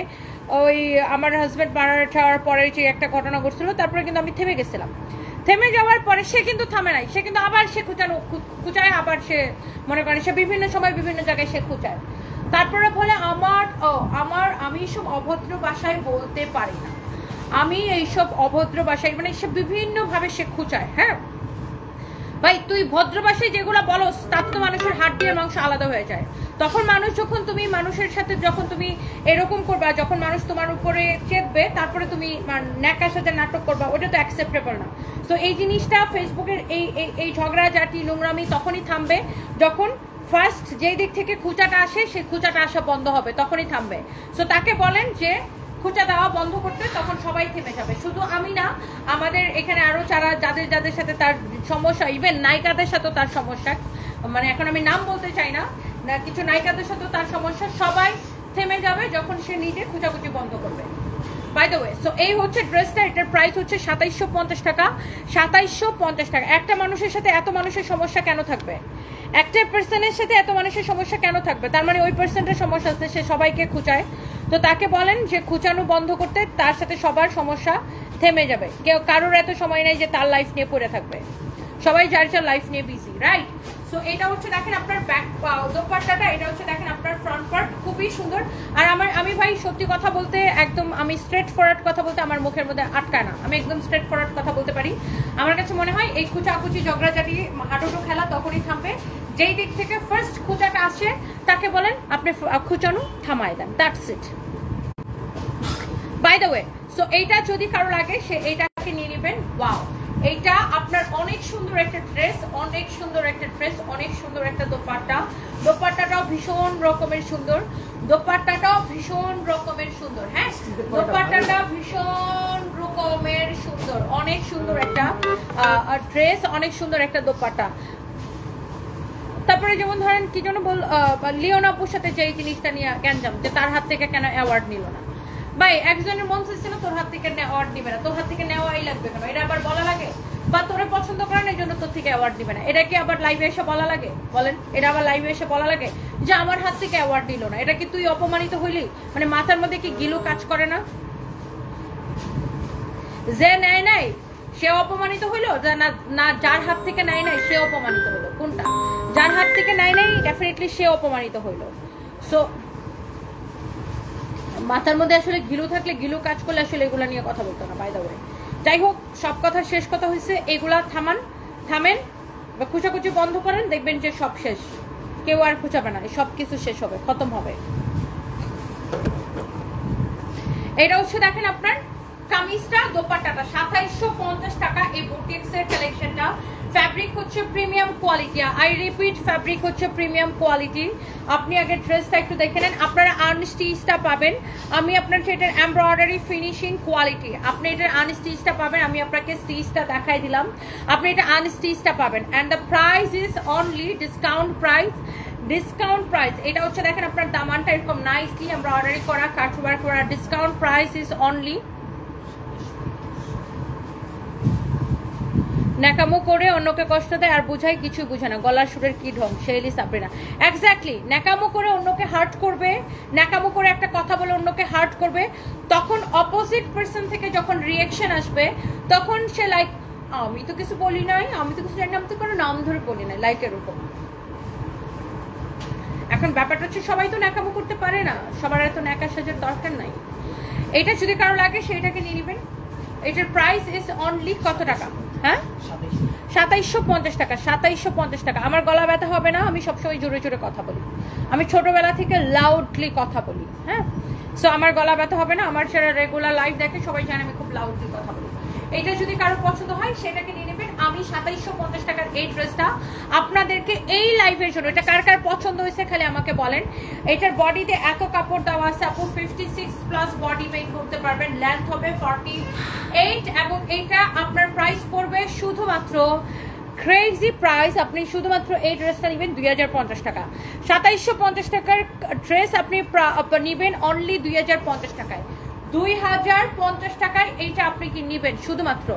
ওই আমার হাজব্যান্ড মারা যাওয়ার পরে যে একটা ঘটনা ঘটছিল, তারপরে কিন্তু আমি থেমে গেছিলাম। থেমে যাওয়ার পরে সে কিন্তু থামে নাই, সে কিন্তু আবার সে খুঁচায়, আবার সে মনে করেন সে বিভিন্ন সময় বিভিন্ন জায়গায় সে খুঁচায়, তারপরে বলে আমি এইসব অভদ্র ভাষায় বলতে পারি না, আমি এইসব অভদ্র ভাষায়, মানে সে বিভিন্নভাবে সে খুঁচায়। হ্যাঁ, ভাই তুই ভদ্র ভাষায় যেগুলো বলো তার তো মানুষের হাড্ডির মাংস আলাদা হয়ে যায়। তখন মানুষ যখন তুমি মানুষের সাথে যখন তুমি এরকম করবা, যখন মানুষ তোমার উপরে চেপবে তারপরে তুমি ন্যাকার সাথে নাটক করবা, ওটা তো অ্যাকসেপ্টেবল না। তো এই জিনিসটা ফেসবুকের এই ঝগড়াঝাটি নোংরামি তখনই থামবে যখন ফার্স্ট যেই দিক থেকে খুঁচাটা আসে সেই খুঁচাটা আসা বন্ধ হবে, তখনই থামবে। সো তাকে বলেন যে খুঁচা দেওয়া বন্ধ করতে, তখন সবাই থেমে যাবে। শুধু আমি না, আমাদের এখানে আরো যারা যাদের সাথে তার সমস্যা, ইভেন নায়িকাদের সাথেও তার সমস্যা, মানে এখন আমি নাম বলতে চাই না, কিছু নায়িকাদের সাথেও তার সমস্যা, সবাই থেমে যাবে যখন সে নিজে খুঁচাখুচি বন্ধ করবে। বাই দ্য ওয়ে, সো এই হচ্ছে ড্রেসটা, এটার প্রাইস হচ্ছে 2750 টাকা। 2750 টাকা। একটা মানুষের সাথে এত মানুষের সমস্যা কেন থাকবে? একটা পার্সনের সাথে এত মানুষের সমস্যা কেন থাকবে? তার মানে ওই পার্সনটার সমস্যা আছে, সে সবাইকে খুঁচায়। তো তাকে বলেন যে খুঁচানো বন্ধ করতে, তার সাথে সবার সমস্যা থেমে যাবে। কেউ কারোর এত সময় নেই যে তার লাইফ নিয়ে পড়ে থাকবে, সবাই যার যার লাইফ নিয়ে বিজি, রাইট? সো এটা হচ্ছে দেখেন আপনার ব্যাক দোপাট্টাটা, এটা হচ্ছে দেখেন আপনার ফ্রন্ট পার্ট, খুবই সুন্দর। আর আমি ভাই সত্যি কথা বলতে একদম আমি স্ট্রেট ফরওয়ার্ড কথা বলতে আমার মুখের মধ্যে আটকায় না, আমি একদম স্ট্রেট ফরওয়ার্ড কথা বলতে পারি। আমার কাছে মনে হয় এই খুচাখুচি ঝগড়াঝাটি হাডুডু খেলা তখনই থামবে যেই দিক থেকে ফার্স্ট খুচাটা আসে, তাকে বলেন আপনি খুচানো থামায় দেন, that's it. By the way, so এইটা যদি কারো লাগে সে এইটাকে নিয়ে নেবেন। ওয়াও, এইটা আপনার অনেক সুন্দর একটা ড্রেস, অনেক সুন্দর একটা ড্রেস, অনেক সুন্দর একটা দোপাট্টা। দোপাট্টাটাও ভীষণ রকমের সুন্দর, দোপাট্টাটাও ভীষণ রকমের সুন্দর। হ্যাঁ, দোপাট্টাটা ভীষণ রকমের সুন্দর, অনেক সুন্দর একটা ড্রেস, অনেক সুন্দর একটা দোপাট্টা। তারপরে যেমন ধরেন কি যেন লিওনা আপুর সাথে যে জিনিসটা নিয়ে গ্যাঞ্জাম, যে তার হাত থেকে কেন অ্যাওয়ার্ড নিল না। ভাই একজনের মন চাইছে না তোর হাত থেকে অ্যাওয়ার্ড নিবে না, তোর হাত থেকে নেওয়াই লাগবে কেন? এটা আবার বলা লাগে? বা তোরে পছন্দ করেন এই জন্য তোর থেকে অ্যাওয়ার্ড দিবে না, এটা কি আবার লাইভে এসে বলা লাগে? বলেন, এটা আবার লাইভে এসে বলা লাগে যে আমার হাত থেকে অ্যাওয়ার্ড দিল না? এটা কি তুই অপমানিত হইলি? মানে মাথার মধ্যে কি গিলু কাজ করে না? যে নেয় নাই সে অপমানিত হইলো, না যার হাত থেকে নেয় নাই সে অপমানিত হইলো? কোনটা? যার হাত থেকে নেয় নাই ডেফিনেটলি সে অপমানিত হইলো। সো মাথার মধ্যে আসলে গিলু থাকলে, গিলু কাজ করলে আসলে এগুলা নিয়ে কথা বলতো না। বাই দ্য ওয়ে, যাই হোক, সব কথা শেষ কথা হয়েছে, এগুলা থামেন বা খুচাখুচি বন্ধ করেন, দেখবেন যে সব শেষ, কেউ আর খুচাবে না, সব কিছু শেষ হবে, খতম হবে। এটা হচ্ছে দেখেন আপনার কামিজটা, দোপাট্টাটা 2750 টাকা। এই বুটিক্সের কালেকশনটা, ফ্যাব্রিক হচ্ছে premium quality, I repeat fabric হচ্ছে প্রিমিয়াম কোয়ালিটি। আপনি আগে ড্রেসটা একটু দেখে নেন, আপনারা আনস্টিচটা পাবেন, আমি আপনার এটার এমব্রয়ডারি ফিনিশিং কোয়ালিটি, আপনি এটার আনস্টিচটা পাবেন, আমি আপনাকে স্টিচটা দেখাই দিলাম, আপনি এটা আনস্টিচটা পাবেন। And the price is only discount price, discount price. এটা হচ্ছে দেখেন আপনার দামানটা এরকম নাইসলি এমব্রয়ডারি করা, কাটওয়ার্ক করা, ডিসকাউন্ট প্রাইস ইজ অনলি। ন্যাকামো করে অন্যকে কষ্ট দেয় আর বুঝায় কিছু বুঝে না, গলার সুরের কি ঢং, শেলি সাবরিনা। এক্স্যাক্টলি, ন্যাকামো করে অন্যকে হার্ট করবে, ন্যাকামো করে একটা কথা বলে অন্যকে হার্ট করবে, তখন অপোজিট পার্সন থেকে যখন রিয়েকশন আসবে তখন সে লাইক আমি তো কিছু বলি নাই, আমি তো কিছু জানি না, আমি তো কোনো নাম ধরে বলি নাই, লাইক এরকম। এখন ব্যাপারটা হচ্ছে সবাই তো ন্যাকামো করতে পারে না, সবার এত ন্যাকা সাজার দরকার নাই। এটা যদি কারো লাগে সেইটাকে নিয়ে নেবেন। এটার প্রাইস ইজ অনলি কত টাকা? হ্যাঁ, 2750 টাকা। 2750 টাকা। আমার গলা ব্যথা হবে না, আমি সবসময় জোরে জোরে কথা বলি, আমি ছোটবেলা থেকে লাউডলি কথা বলি। হ্যাঁ, সো আমার গলা ব্যথা হবে না, আমার যারা রেগুলার লাইভ দেখে সবাই জানে আমি খুব লাউডলি কথা বলি। এটা যদি কারো পছন্দ হয় সেটাকে নিয়ে নেবেন। আমি 2750 টাকার এই ড্রেসটা আপনাদেরকে এই লাইভের জন্য, এটা কার কার পছন্দ হয়েছে খালি আমাকে বলেন। এটার বডিতে এত কাপড় দেওয়া আছে, আপু 56 প্লাস বডি ওয়েট করতে পারবেন, লেন্থ হবে 48, এবং এইটা আপনার প্রাইস পড়বে শুধুমাত্র ক্রেজি প্রাইস, আপনি শুধুমাত্র এই ড্রেসটা নেবেন 2050 টাকা। 2750 টাকার ড্রেস আপনি নেবেন অনলি 2050 টাকায়। 2050 টাকায় এইটা আপনি কি নেবেন শুধুমাত্র।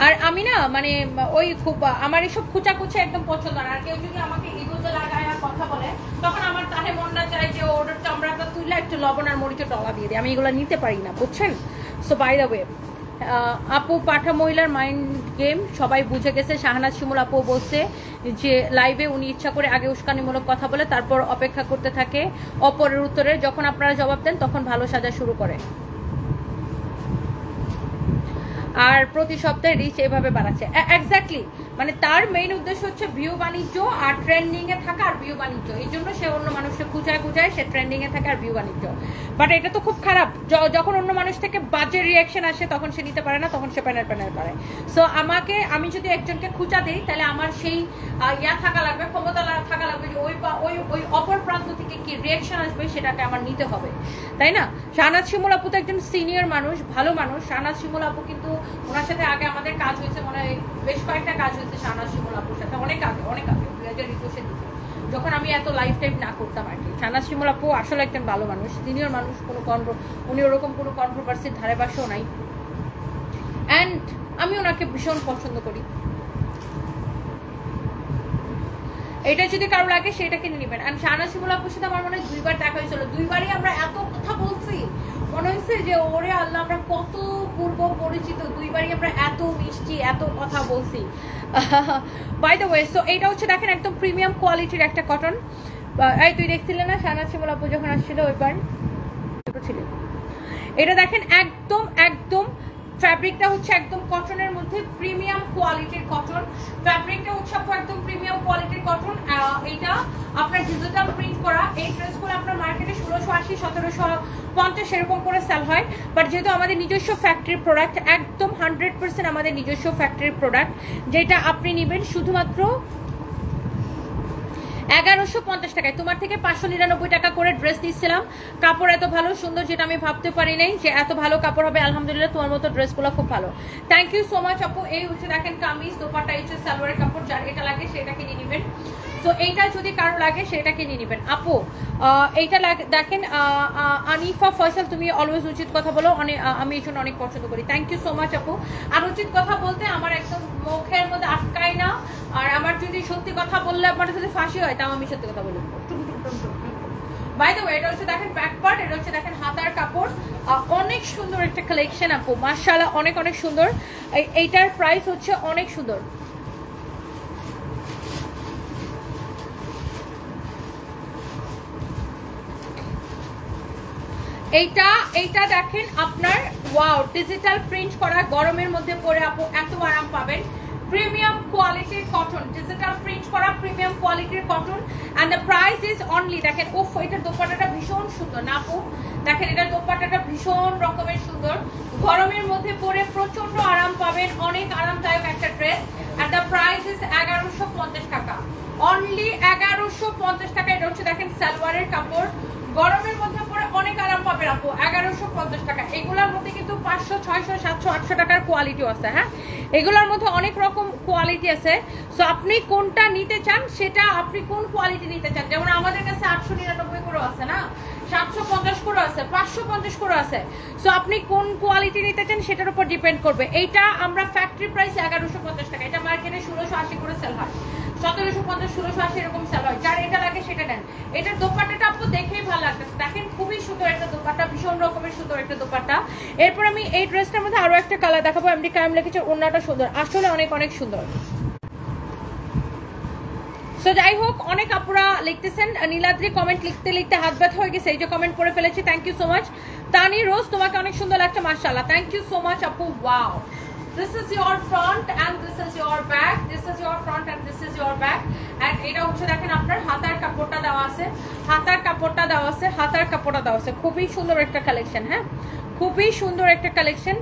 আর আমি না মানে ওই খুব আমার এইসব খুচাকুচি একদম পছন্দ না। আর কেউ যদি আমাকে ইগোতে লাগায় আর কথা বলে তখন আমার তাহে মনটা চাই যে ওর চামড়াটা তুলে একটু লবণ আর মরিচের ডলা দিয়ে দিই, আমি এগুলো নিতে পারি না, বুঝছেন। সো বাই দ্য ওয়ে, আপু পাঠা মহিলার মাইন্ড গেম সবাই বুঝে গেছে। শাহনাজ শিমুল আপু বলছে যে লাইভে উনি ইচ্ছা করে আগে উস্কানিমূলক কথা বলে তারপর অপেক্ষা করতে থাকে অপরের উত্তরে, যখন আপনারা জবাব দেন তখন ভালো সাজা শুরু করে। আর প্রতি সপ্তাহে রিচ এভাবে বাড়াচ্ছে। এক্স্যাক্টলি, মানে তার মেইন উদ্দেশ্য হচ্ছে ভিউ বাণিজ্য আর ট্রেন্ডিংয়ে থাকা আর ভিউ বাণিজ্য। এই জন্য সে অন্য মানুষকে খুঁজায় সে ট্রেন্ডিংয়ে থাকে আর ভিউ বাণিজ্য। বাট এটা তো খুব খারাপ, যখন অন্য মানুষ থেকে বাজে রিয়াকশন আসে তখন সে নিতে পারে না, তখন সে প্যানেল করে। সো আমি যদি একজনকে খুঁজা দিই তাহলে আমার সেই থাকা লাগবে, ক্ষমতা থাকা লাগবে যে ওই অপর প্রান্ত থেকে কি রিয়াকশন আসবে সেটাকে আমার নিতে হবে, তাই না? শাহনাজ শিমুল আপু তো একজন সিনিয়র মানুষ, ভালো মানুষ। শাহনাজ শিমুল আপু কিন্তু ওনার সাথে আগে আমাদের কাজ হয়েছে, মনে হয় বেশ কয়েকটা কাজ হয়েছে শাহনাজ শিমুল আপুর সাথে, অনেক আগে 2021-এর দিকে, যখন আমি এত লাইফ টাইম না করতাম আর কি। শাহনাজ শিমুল আপু আসলে একজন ভালো মানুষ, সিনিয়র মানুষ, উনি ওরকম কোনো কন্ট্রোভার্সির ধারে বাসেও নাই। অ্যান্ড আমি ওনাকে ভীষণ পছন্দ করি। এটা যদি কারো লাগে সেটা কিনে নেবেন। আর শাহনাজ শিমুল আপুর সাথে আমার মনে হয় 2বার দেখা হয়েছিল, 2বারই আমরা এত কথা বলছি, মনে হয়েছে যে ওরে আল্লাহ আমরা কত পূর্ব পরিচিত, 2বারই আমরা এত মিষ্টি এত কথা বলছি। বাই দ্য ওয়ে, সো এইটা হচ্ছে দেখেন একদম প্রিমিয়াম কোয়ালিটির একটা কটন। এই তুই দেখছিলে না শাহনাজ শিমুল আপু যখন আসছিল ওইবার ছিল, এটা দেখেন একদম ফ্যাব্রিকটা হচ্ছে একদম কটনের মধ্যে প্রিমিয়াম কোয়ালিটির কটন। ফ্যাব্রিকটা হচ্ছে একদম প্রিমিয়াম কোয়ালিটির কটন। এটা আপনার ডিজিটাল প্রিন্ট করা। এই ড্রেসগুলো আপনার মার্কেটে 1680, 1750 এরকম করে সেল হয়। বাট যেহেতু আমাদের নিজস্ব ফ্যাক্টরি প্রোডাক্ট, একদম 100% আমাদের নিজস্ব ফ্যাক্টরি প্রোডাক্ট, যেটা আপনি নেবেন শুধুমাত্র 1150 টাকায়। তোমার থেকে 599 টাকা করে ড্রেস নিচ্ছিলাম। কাপড় এত ভালো সুন্দর যেটা আমি ভাবতে পারি নাই যে এত ভালো কাপড় হবে। আলহামদুলিল্লাহ, তোমার মতো ড্রেসগুলো খুব ভালো। থ্যাংক ইউ সো মাচ আপু। এই হচ্ছে দেখেন কামিজ, দোপাট্টা, এই হচ্ছে সালোয়ারের কাপড়। যার এটা লাগে সেটা কিনে নেবেন। সো এইটা যদি কারো লাগে সেটা কিনে নেবেন। আপু এইটা দেখেন আনিফা ফয়সাল, তুমি অলওয়েজ উচিত কথা বলো, আমি এই জন্য অনেক পছন্দ করি। থ্যাংক ইউ সো মাচ আপু। আর উচিত কথা বলতে আমার একদম মুখের মধ্যে আটকায় না। আর আমার যদি সত্যি কথা বললে আপনার যদি ফাঁসি হয় তাও আমি সত্যি কথা বলবো। বাই দ্য ওয়ে, এটা হচ্ছে দেখেন ব্যাক পার্ট, এটা হচ্ছে দেখেন হাতার কাপড়। অনেক সুন্দর একটা কালেকশন আপু, মাশাআল্লাহ, অনেক সুন্দর। এইটার প্রাইস হচ্ছে অনেক সুন্দর। এইটা দেখেন আপনার ওয়াও, ডিজিটাল প্রিন্ট করা, গরমের মধ্যে পরে আপু এত আরাম পাবেন। প্রিমিয়াম কোয়ালিটির কটন, ডিজিটাল প্রিন্ট করা প্রিমিয়াম কোয়ালিটির cotton. And the price is only, দেখেন ওফ, এটার দোপাট্টাটা ভীষণ সুন্দর না আপু? দেখেন এটার দোপাট্টাটা ভীষণ রকমের সুন্দর, গরমের মধ্যে পরে প্রচন্ড আরাম পাবেন, অনেক আরামদায়ক একটা ড্রেস। এন্ড দ্য প্রাইস ইজ 1150 টাকা, অনলি 1150 টাকা। এটা হচ্ছে দেখেন সালোয়ারের কাপড়, গরমের মধ্যে পরে অনেক আরাম পাবেন আপু, 1150 টাকা। এগুলোর মধ্যে কিন্তু 500, 600, 700, 800 টাকার কোয়ালিটিও আছে। হ্যাঁ, এগুলোর মধ্যে অনেক রকম কোয়ালিটি আছে। সো আপনি কোনটা নিতে চান, সেটা আপনি কোন কোয়ালিটি নিতে চান। যেমন আমাদের কাছে 899 করে আছে না, 750 করে আছে, 550 করে আছে। সো আপনি কোন কোয়ালিটি নিতে চান সেটার উপর ডিপেন্ড করবে। এইটা আমরা ফ্যাক্টরি প্রাইস 1150 টাকা, এটা মার্কেটে 1680 করে সেল হয়, 1750, 1680 এরকম সেল হয়। যার এটা লাগে সেটা নেন। এটার দোপাট্টাটা আপু দেখেই ভালো লাগতেছে, দেখেন খুবই সুন্দর একটা দোপাট্টা, ভীষণ রকমের সুন্দর একটা দোপাট্টা। এরপর আমি এই ড্রেসটার মধ্যে আরো একটা কালার দেখাবো। এমডি কায়েম লিখেছে ওড়নাটা সুন্দর, আসলে অনেক সুন্দর। সো যাই হোক, অনেক আপুরা লিখতেছেন। নীলাদ্রি কমেন্ট লিখতে হাত ব্যথা হয়ে গেছে, এই যে কমেন্ট করে ফেলেছি। Thank you so much. Tani Rose, তোমাকে অনেক সুন্দর লাগছে, মাশাআল্লাহ। থ্যাংক ইউ সো মাচ আপু। Wow, this is your front and this is your back, this is your front and this is your back. and এটা হচ্ছে দেখেন আপনার হাতার কাপড়টা দেওয়া আছে, হাতার কাপড়টা দেওয়া আছে, হাতার কাপড়টা দেওয়া আছে। খুবই সুন্দর একটা কালেকশন। হ্যাঁ, খুবই সুন্দর একটা কালেকশন,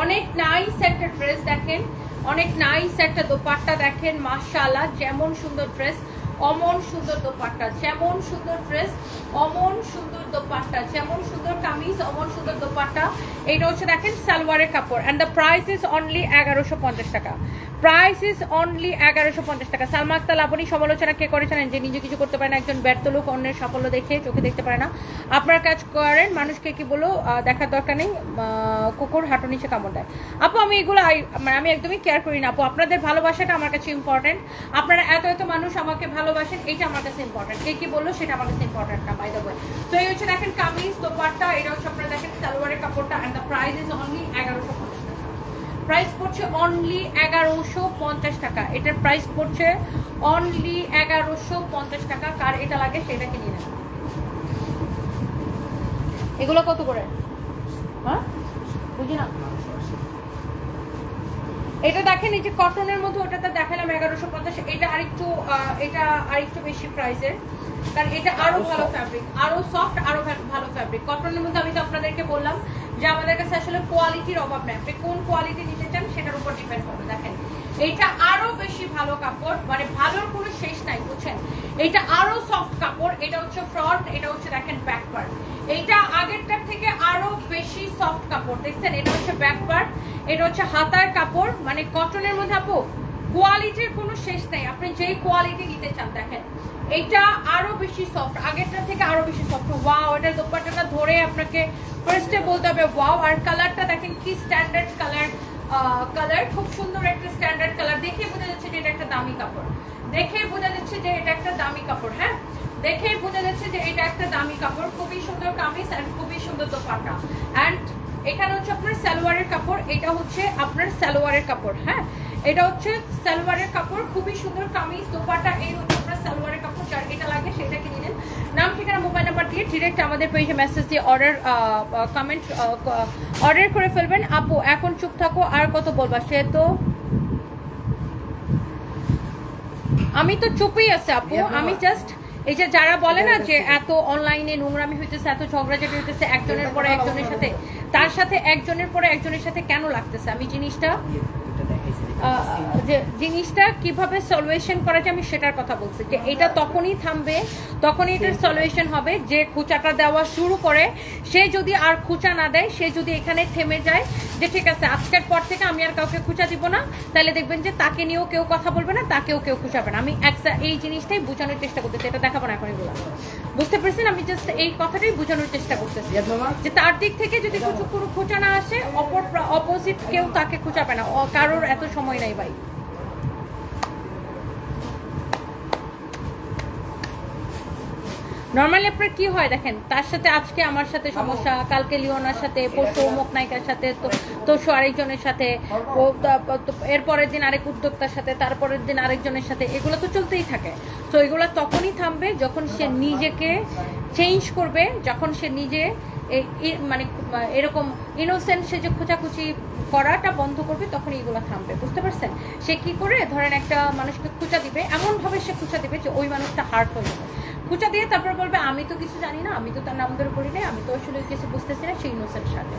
অনেক নাইস একটা ড্রেস। দেখেন অনেক নাইস একটা দোপাট্টা, দেখেন মাশাআল্লাহ, যেমন সুন্দর ড্রেস অমন সুন্দর দোপাট্টা, যেমন সুন্দর ড্রেস অমন সুন্দর দোপাট্টা, যেমন সুন্দর কামিজ অমন সুন্দর দোপাট্টা। এইটা হচ্ছে দেখেন সালোয়ারের কাপড়। And the price is only 1150 টাকা, প্রাইস ইজ অনলি 1150 টাকা। সালমা আক্তার লাবণী, সমালোচনা কে করেছেন যে নিজে কিছু করতে পারে না, একজন ব্যর্থ লোক অন্যের সাফল্য দেখে চোখে দেখতে পারে না। আপনার কাজ করেন, মানুষকে কি বলো দেখার দরকার নেই, কুকুর হাঁটু নিচে কামড় দেয়। আপু আমি এগুলো আমি একদমই কেয়ার করি না আপু, আপনাদের ভালোবাসাটা আমার কাছে ইম্পর্টেন্ট। আপনারা এত মানুষ আমাকে ভালোবাসেন, এটা আমার কাছে ইম্পর্টেন্ট। কে কি বললো সেটা আমার কাছে ইম্পর্টেন্ট না, বাই দ্য ওয়ে। তো এই হচ্ছে দেখেন কামিজ, দোপাট্টা, এটা হচ্ছে আপনারা দেখেন সালোয়ারের কাপড়টা। And the price is only 1150 টাকা, প্রাইস পড়ছে অনলি 1150 টাকা। এটার প্রাইস পড়ছে অনলি 1150 টাকা। কার এটা লাগে সেটা কিনে নেন। এগুলো কত করে? হ্যাঁ বুঝি না। এটা দেখেন এই যে কটনের মধ্যে, ওটাতে দেখালাম 1150, এটা আরেকটু বেশি প্রাইসের, কারণ এটা আরো ভালো ফ্যাব্রিক, আরো সফট, আরো ভালো ফ্যাব্রিক। কটনের মধ্যে আমি তো আপনাদেরকে বললাম যে আমাদের কাছে আসলে কোয়ালিটির অভাব নেই, আপনি কোন কোয়ালিটি নিতে চান সেটার উপর ডিপেন্ড করবে। দেখেন এটা আরো বেশি ভালো কাপড়, মানে ভালোর কোনো শেষ নাই, বুঝছেন? এটা আরো সফট কাপড়, এটা হচ্ছে ফ্রন্ট, এটা হচ্ছে দেখেন ব্যাক পার্ট, এইটা আগেরটার থেকে আরো বেশি সফট কাপড়, দেখছেন? এটা হচ্ছে ব্যাক পার্ট, এটা হচ্ছে হাতার কাপড়, মানে কটনের মধ্যে আপু কোয়ালিটির কোনো শেষ নাই, আপনি যেই কোয়ালিটি নিতে চান। দেখেন এইটা আরো বেশি সফট, আগেরটার থেকে আরো বেশি সফট। ওয়াও, এটার দোপাট্টাটা ধরে আপনাকে ফার্স্টে বলতে হবে ওয়াও। আর কালারটা দেখেন কি স্ট্যান্ডার্ড কালার, খুব সুন্দর একটা স্ট্যান্ডার্ড কালার। দেখে বোঝা যাচ্ছে যে এটা একটা দামি কাপড়, দেখে বোঝা যাচ্ছে যে এটা একটা দামি কাপড়, হ্যাঁ দেখেই বোঝা যাচ্ছে যে এটা একটা দামি কাপড়। খুবই সুন্দর কামিজ আর খুবই সুন্দর দোপাট্টা। অ্যান্ড এখানে হচ্ছে আপনার সালোয়ারের কাপড়, এটা হচ্ছে আপনার সালোয়ারের কাপড়, হ্যাঁ এটা হচ্ছে সালোয়ারের কাপড়, খুবই সুন্দর কামিজ দোপাট্টা, এই হচ্ছে আপনার সালোয়ারের কাপড়। যার এটা লাগে সেটা কিনে নেন, নাম ঠিকানা মোবাইল নাম্বার দিয়ে ডিরেক্ট আমাদের পেজে মেসেজ দিয়ে অর্ডার করে ফেলবেন। আপু এখন চুপ থাকো, আর কত বলবা? সে তো আমি তো চুপই আছে আপু, আমি জাস্ট এই যে যারা বলে না যে এত অনলাইনে নোংরামি হইতেছে, এত ঝগড়াঝাটি হইতেছে একজনের পরে একজনের সাথে, তার সাথে একজনের পরে একজনের সাথে কেন লাগতেছে, আমি জিনিসটা কিভাবে সলিউশন করা যায় আমি সেটার কথা বলছি। যে এটা তখনই থামবে, তখনই এটার সলিউশন হবে যে খুচাটা দেওয়া শুরু করে, সে যদি আর খুচা না দেয়, সে যদি এখানে থেমে যায় যে ঠিক আছে আজকের পর থেকে আমি আর কাউকে খুচা দিব না, তাহলে দেখবেন যে তাকে নিয়েও কেউ কথা বলবে না, তাকেও কেউ খুচাবে না। আমি এই জিনিসটাই বোঝানোর চেষ্টা করতেছি, এটা দেখাবো না এখন এগুলো, বুঝতে পেরেছেন? আমি জাস্ট এই কথাটাই বোঝানোর চেষ্টা করতেছি যে তার দিক থেকে যদি কোনো খুচা না আসে, অপোজিট কেউ তাকে খুচাবে না, কারোর এত সময় নাই ভাই। নর্মালি আপনার কি হয় দেখেন, তার সাথে আজকে আমার সাথে সমস্যা, কালকে লিওনার সাথে, পরশু অমুক নায়িকার সাথে, তরশু আরেকজনের সাথে, এরপরের দিন আরেক উদ্যোক্তার সাথে, তারপরের দিন আরেকজনের সাথে, এগুলো তো চলতেই থাকে। তো এগুলো তখনই থামবে যখন সে নিজেকে চেঞ্জ করবে, যখন সে নিজে মানে এরকম ইনোসেন্ট সে যে খোঁচাখুচি করাটা বন্ধ করবে, তখন এইগুলো থামবে, বুঝতে পারছেন? সে কি করে ধরেন একটা মানুষকে খুঁচা দিবে, এমনভাবে সে খুঁচা দিবে যে ওই মানুষটা হার্ট হয়ে যাবে, খুঁচা দিয়ে তারপর বলবে আমি তো কিছু জানি না, আমি তো তার নাম ধরে করি নাই, আমি তো আসলে কিছু বুঝতেছি না, সেই ইনোসেন্ট সাথে।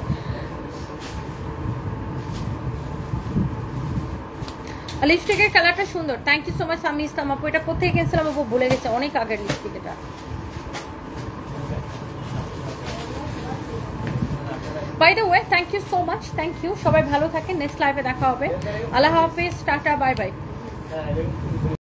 লিপস্টিকের কালারটা সুন্দর, থ্যাংক ইউ সো মাচ আমি ইসলাম আপু। এটা কোথায় কিনছিলাম আপু ভুলে গেছে, অনেক আগের লিপস্টিক এটা। By the way thank you so much, thank you, সবাই ভালো থাকেন, নেক্সট লাইভে দেখা হবে, আল্লাহ হাফিজ, টাটা, বাই বাই।